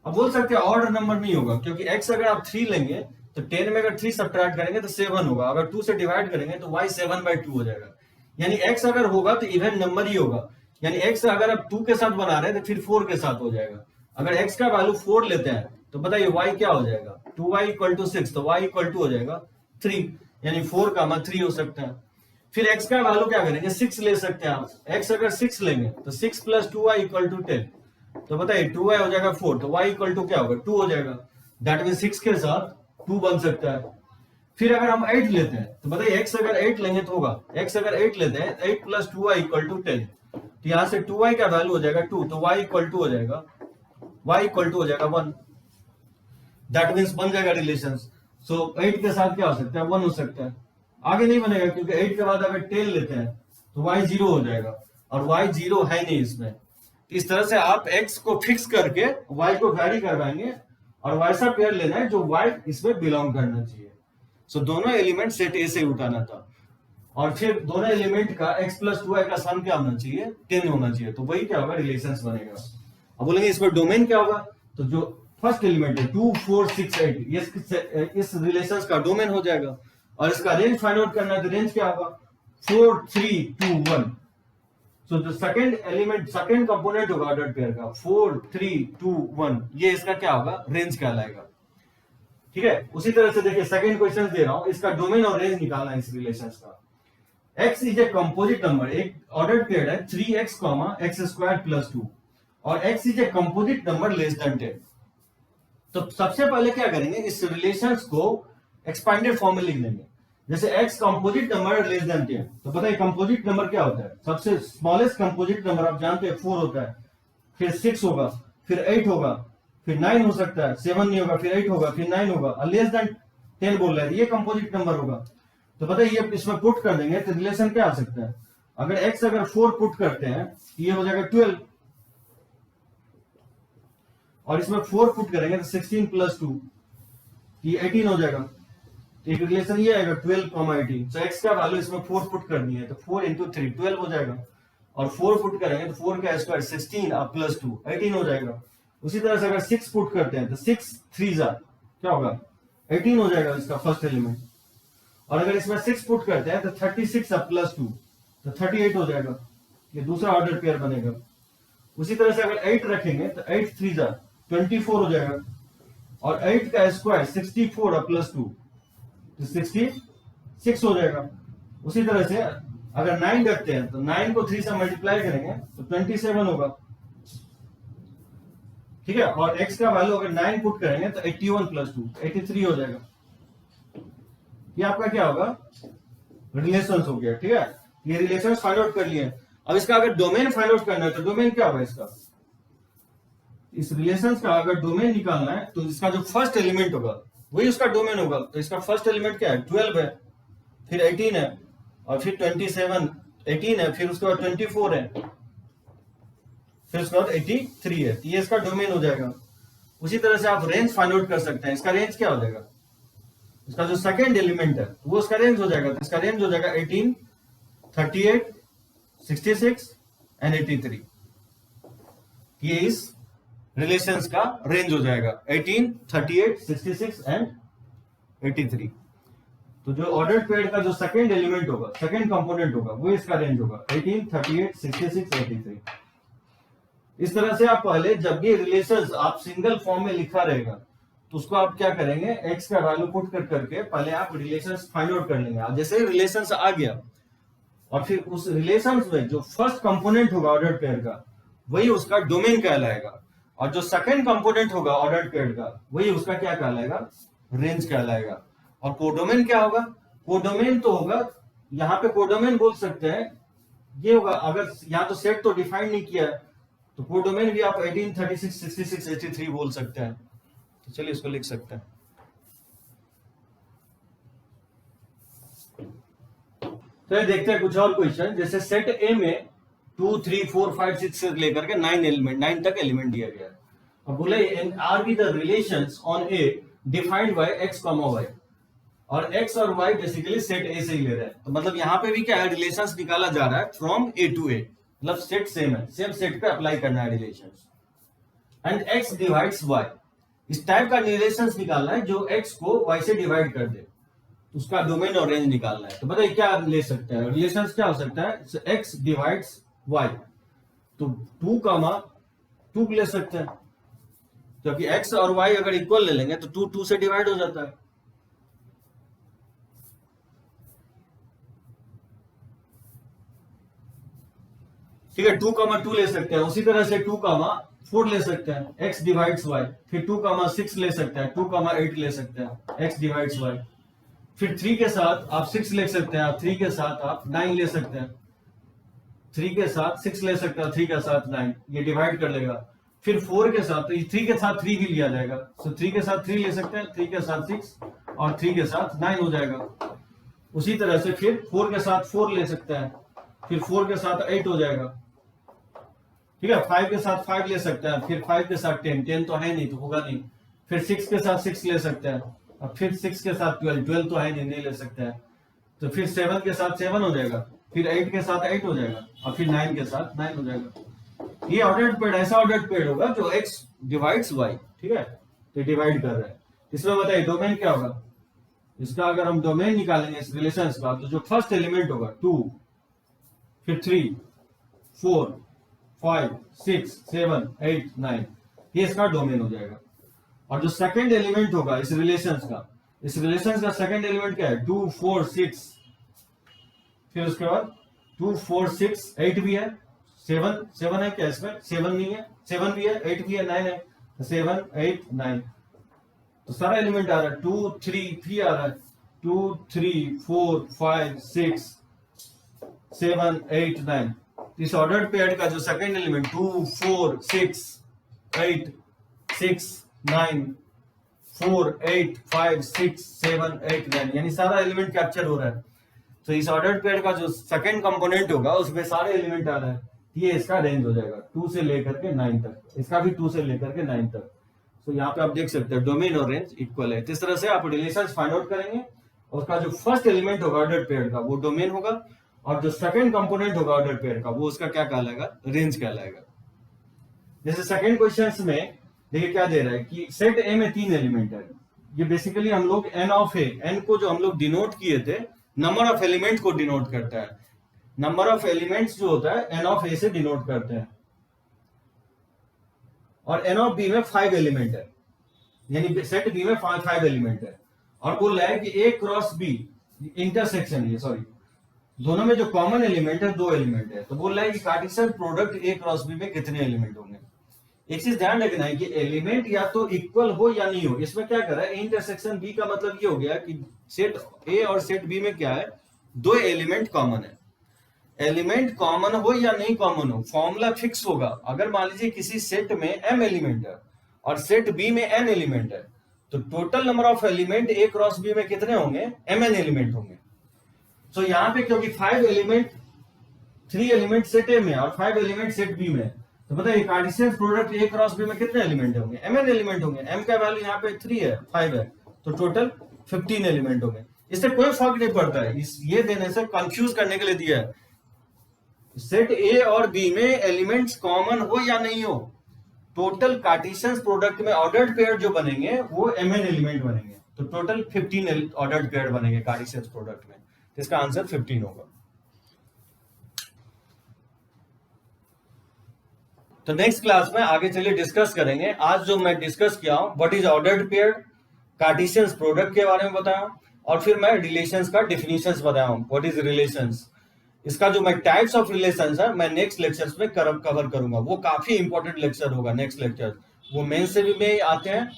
[SPEAKER 1] अब बोल सकते हैं ऑर्डर नंबर नहीं होगा, क्योंकि x अगर आप 3 लेंगे तो 10 में अगर 3 सब्ट्रैक्ट करेंगे तो 7 होगा, अगर 2 से डिवाइड करेंगे तो y 7/2 हो जाएगा, यानी x अगर होगा तो इवन नंबर ही होगा, यानी x अगर आप 2 के साथ बना रहे हैं तो फिर 4 के साथ हो जाएगा। अगर x का वैल्यू 4 लेते हैं तो बताइए y क्या हो जाएगा, 2y इक्वल टू 6, तो y इक्वल टू हो जाएगा 3, यानी 4, 3 हो सकता है। फिर x का वैल्यू क्या करेंगे, 6 ले सकते हैं आप, x अगर 6 लेंगे तो 6 प्लस 2y इक्वल टू 10, तो बताइए 2y हो जाएगा 4, तो y इक्वल टू क्या होगा, 2 हो जाएगा, दैट मीन 6 के साथ 2 बन सकता है। फिर अगर हम 8 लेते हैं तो बताइए x अगर 8 लेंगे तो होगा, x अगर 8 लेते हैं 8 प्लस 2y इक्वल टू 10, तो यहाँ से 2y का वैल्यू हो जाएगा 2, तो y इक्वल टू हो जाएगा, y इक्वल टू हो जाएगा 1, दैट मीन्स बन जाएगा रिलेशन। सो 8 के साथ क्या हो सकता है, 1 हो सकता है, आगे नहीं बनेगा क्योंकि 8 के बाद अगर 10 लेते हैं तो y 0 हो जाएगा, और y 0 है नहीं इसमें। इस तरह से आप x को फिक्स करके y को वैरी करवाएंगे, और वैसा पेयर लेना है जो y इसमें बिलोंग करना चाहिए। सो दोनों एलिमेंट सेट ए से उठाना था, और फिर दोनों एलिमेंट का x प्लस 2y का सम क्या होना चाहिए, 10 होना चाहिए, तो वही क्या होगा, रिलेशंस बनेगा। अब बोलेंगे इसमें डोमेन क्या होगा, तो जो फर्स्ट एलिमेंट है 2 4 6 8 इस रिलेशंस का डोमेन हो जाएगा। और इसका रेंज फाइंड आउट करना है, तो रेंज क्या होगा 4 3 2 1। So the second element, second component होगा ऑर्डर पेयर का 4 3 2 1, ये इसका क्या होगा रेंज कहलाएगा। ठीक है, उसी तरह से देखिए सेकंड क्वेश्चन दे रहा हूं, इसका डोमेन और रेंज निकालना है इस रिलेशन का। x is a composite number, एक ऑर्डर पेयर है 3x x स्क्वायर प्लस 2, और x is a composite number less than 10। तो सबसे पहले क्या करेंगे, इस रिलेशंस को एक्सपेंडेड फॉर्म में लिख देंगे। जैसे x composite number less than 10, तो पता है कंपोजिट नंबर क्या होता है, सबसे स्मॉलेस्ट कंपोजिट नंबर आप जानते हैं 4 होता है, फिर 6 होगा, फिर 8 होगा, फिर 9 हो सकता है, 7 नहीं होगा, फिर 8 होगा, फिर 9 होगा, और लेस देन 10 बोल रहा है, ये कंपोजिट नंबर होगा। तो पता है ये इसमें पुट कर देंगे तो रिलेशन क्या आ सकता है, अगर x अगर 4 पुट करते हैं तो ये हो जाएगा 12, और इसमें 4 पुट करेंगे तो 16 प्लस 2 ये 18 हो जाएगा। तो एक रिलेशन ये आएगा 12, 18। तो x का वैल्यू इसमें 4 पुट करनी है, तो 4 इंटू 3 12 हो जाएगा, और 4 पुट करेंगे तो 4 का स्क्वायर 16 और प्लस 2 18 हो जाएगा। उसी तरह से अगर 6 पुट करते हैं तो 6 3 क्या होगा 18 हो जाएगा इसका फर्स्ट एलिमेंट, और अगर इसमें 6 पुट करते हैं तो 36 प्लस 2 तो 38 हो जाएगा, ये दूसरा ऑर्डर पेयर बनेगा। उसी तरह से अगर 8 रखेंगे तो 8 3 24 हो जाएगा, और 8 का स्क्वायर 64 प्लस 2 तो 66 हो जाएगा। उसी तरह से अगर 9 रखते हैं तो 9 को 3 से मल्टीप्लाई करेंगे तो 27 होगा। ठीक है, और x का वैल्यू अगर 9 पुट करेंगे तो 81 प्लस 2 83 हो जाएगा। ये आपका क्या होगा रिलेशंस हो गया। ठीक है, ये रिलेशंस फाइंड आउट कर लिए। अब इसका अगर डोमेन फाइंड आउट करना है तो डोमेन क्या होगा इसका, इस रिलेशंस का अगर डोमेन निकालना है तो इसका जो फर्स्ट एलिमेंट होगा वही उसका डोमेन होगा। तो इसका फर्स्ट एलिमेंट क्या है 12 है, फिर 18 है, और फिर 27 18 है, फिर उसके बाद 24 है, फिर उसके बाद 83 है, तो ये इसका डोमेन हो जाएगा। उसी तरह से आप रेंज फाइंड आउट कर सकते हैं, इसका रेंज क्या हो जाएगा, इसका जो सेकंड एलिमेंट है वो उसका रेंज हो जाएगा। तो इसका रेंज हो जाएगा 18 38 66 एंड 83। ये इस रिलेशंस का रेंज हो जाएगा 18 38 66 एंड 83। तो जो ऑर्डर पेयर का जो सेकंड एलिमेंट होगा, सेकंड कंपोनेंट होगा, वो इसका रेंज होगा 18 38 66 83। इस तरह से आप पहले जब भी रिलेशंस आप सिंगल फॉर्म में लिखा रहेगा तो उसको आप क्या करेंगे, x का वैल्यू पुट कर करके पहले आप रिलेशंस फाइंड आउट कर लेंगे। जैसे ही रिलेशंस आ गया और फिर उस रिलेशंस में जो फर्स्ट कंपोनेंट होगा ऑर्डर पेयर का वही उसका डोमेन कहलाएगा, और जो सेकंड कंपोनेंट होगा ऑर्डर पेयर का वही उसका क्या कहलाएगा, रेंज कहलाएगा। और कोडोमेन क्या होगा, कोडोमेन तो होगा, यहाँ पे कोडोमेन बोल सकते हैं ये होगा, अगर यहाँ तो सेट तो डिफाइन नहीं किया है तो कोडोमेन भी आप 18 36 66 83 बोल सकते हैं। तो चलिए इसको लिख सकते हैं। तो ये देखते हैं कुछ और क्वेश्चन, जैसे सेट ए में 2 3 4 5 6 से लेकर के 9 तक एलिमेंट दिया गया है, और बोले R be the relations on A defined by x, y, और x और y बेसिकली सेट ए से ही ले रहे हैं। तो मतलब यहाँ पे भी क्या है, रिलेशंस निकाला जा रहा है फ्रॉम ए टू ए, मतलब सेट सेम है, सेम सेट पे अप्लाई करना है relations. And x divides y, इस टाइप का रिलेशंस निकालना है जो x को y से डिवाइड कर दे, उसका डोमेन और रेंज निकालना है। तो बताइए क्या ले सकते हैं, रिलेशंस क्या हो सकता है, x डिवाइड्स y, तो 2 2 ले सकते हैं, क्योंकि x और y अगर इक्वल ले लेंगे तो 2 2 से डिवाइड हो जाता है। ठीक है, 2 2 ले सकते हैं। उसी तरह से 2 4 ले सकते हैं, x डिवाइड्स y, फिर 2 6 ले सकते हैं, 2 8 ले सकते हैं, x डिवाइड्स y, फिर 3 के साथ आप 6 ले सकते हैं, 3 के साथ आप 9 ले सकते हैं, 3 के साथ 6 ले सकते हैं, 3 के साथ 9, ये डिवाइड कर लेगा। फिर 4 के साथ, तो 3 के साथ 3 भी लिया जाएगा, तो 3 के साथ 3 ले सकते हैं, 3 के साथ 6 और 3 के साथ 9 हो जाएगा। उसी तरह से फिर 4 के साथ 4 ले सकते हैं, फिर 4 के साथ 8 हो जाएगा। ठीक है, 5 के साथ 5 ले सकते हैं, फिर 5 के साथ 10 तो है नहीं तो होगा नहीं, फिर 6 के साथ 6 ले सकते हैं, और फिर 6 के साथ 12 तो है नहीं ले सकते हैं, तो फिर 7 के साथ 7 हो जाएगा, फिर 8 के साथ 8 हो जाएगा, और फिर 9 के साथ 9 हो जाएगा। ये ऑर्डर्ड पेयर ऐसा ऑर्डर्ड पेयर होगा जो x डिवाइड्स y। ठीक है, तो डिवाइड कर रहा है। इसमें बताइए डोमेन क्या होगा, इसका अगर हम डोमेन निकालेंगे इस रिलेशंस का, तो जो फर्स्ट एलिमेंट होगा 2, फिर 3, 4, 5, 6, 7, 8, 9, ये इसका डोमेन हो जाएगा। और जो सेकंड एलिमेंट होगा इस रिलेशंस का सेकंड एलिमेंट क्या है? 2, 4, 6, फिर उसके बाद 2, 4, 6, 8 भी है, 7 है क्या इसमें? 7 नहीं है, 7 भी है, 8 भी है, 9 है, 7, 8, 9, तो सारा एलिमेंट आ रहा है। 2, 3 भी आ रहा है, 2, 3, 4, 5, 6, 7, 8, 9। इस ऑर्डर्ड पेयर का जो सेकंड एलिमेंट 2, 4, 6, 8, 6, 9, 4, 8, 5, 6, 7, 8, 9, यानी सारा एलिमेंट कैप्चर हो रहा है। तो इस ऑर्डर्ड पेयर का जो सेकंड कंपोनेंट होगा उसमें सारे एलिमेंट आ रहा है, ये इसका रेंज हो जाएगा 2 से लेकर के 9 तक, इसका भी 2 से लेकर के 9 तक। तो यहाँ पे आप देख सकते हैं डोमेन और रेंज इक्वल है। इस तरह से आप रिलेशंस फाइंड आउट करेंगे, और उसका जो फर्स्ट एलिमेंट होगा ऑर्डर्ड पेयर का वो डोमेन होगा, और जो सेकंड कंपोनेंट होगा ऑर्डर्ड पेयर का वो उसका क्या कहलाएगा? रेंज कहलाएगा। जैसे सेकंड क्वेश्चन में देखिए क्या दे रहा है कि सेट ए में 3 एलिमेंट है। ये बेसिकली हम लोग एन ऑफ ए, एन को जो हम लोग डिनोट किए थे नंबर ऑफ एलिमेंट को डिनोट करता है। नंबर ऑफ एलिमेंट्स जो होता है एन ऑफ ए से डिनोट करते हैं, और एन ऑफ बी में 5 एलिमेंट है, यानी सेट बी में 5 एलिमेंट है। और बोल रहा है कि ए क्रॉस बी इंटरसेक्शन, ये सॉरी दोनों में जो कॉमन एलिमेंट है 2 एलिमेंट है, तो बोल रहा है कि Cartesian product A cross B में कितने एलिमेंट होंगे। एक चीज ध्यान रखना है कि एलिमेंट या तो इक्वल हो या नहीं हो। इसमें क्या कर रहा है, इंटरसेक्शन बी का मतलब ये हो गया कि सेट ए और सेट बी में क्या है, 2 एलिमेंट कॉमन है। एलिमेंट कॉमन हो या नहीं कॉमन हो, फॉर्मूला फिक्स होगा। अगर मान लीजिए किसी सेट में m एलिमेंट है और सेट बी में n एलिमेंट है, तो total number of element A cross B में कितने होंगे? mn एलिमेंट होंगे। तो यहाँ पे क्योंकि 3 एलिमेंट सेट ए में और 5 एलिमेंट सेट बी में, तो पता है Cartesian product A cross B में कितने एलिमेंट होंगे? mn एलिमेंट होंगे। m का वैल्यू यहाँ पे 3 है, 5 है, तो टोटल 15 एलिमेंट होंगे। इससे कोई फर्क नहीं पड़ता है, ये देने से कंफ्यूज करने के लिए दिया है। सेट ए और बी में एलिमेंट्स कॉमन हो या नहीं हो, टोटल कार्टेशियन प्रोडक्ट में ऑर्डर्ड पेयर जो बनेंगे वो mn एलिमेंट बनेंगे, तो टोटल 15 ऑर्डर्ड पेयर बनेंगे कार्टेशियन प्रोडक्ट में। तो इसका आंसर 15 होगा। तो नेक्स्ट क्लास में आगे चलिए डिस्कस करेंगे। आज जो मैं डिस्कस किया हूं what is ordered pair, Cartesian product के बारे में बताया, और फिर मैं रिलेशंस का डेफिनेशंस बताया हूं, व्हाट इज रिलेशंस। इसका जो मैं टाइप्स ऑफ रिलेशंस है मैं नेक्स्ट लेक्चर्स में कवर करूंगा। वो काफी इंपॉर्टेंट लेक्चर होगा नेक्स्ट लेक्चर, वो मेन से भी में आते हैं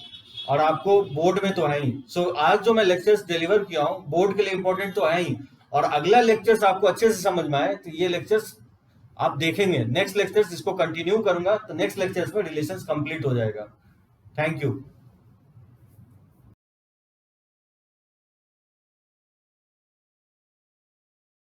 [SPEAKER 1] और आपको बोर्ड में तो है ही। सो आज जो मैं लेक्चर्स डिलीवर किया हूं बोर्ड के लिए इंपॉर्टेंट तो है ही, और अगला लेक्चर्स आपको अच्छे से समझ में आए तो ये लेक्चर्स आप देखेंगे। नेक्स्ट लेक्चर्स इसको कंटिन्यू करूंगा, तो नेक्स्ट लेक्चर्स में रिलेशंस कंप्लीट हो जाएगा। Thank you.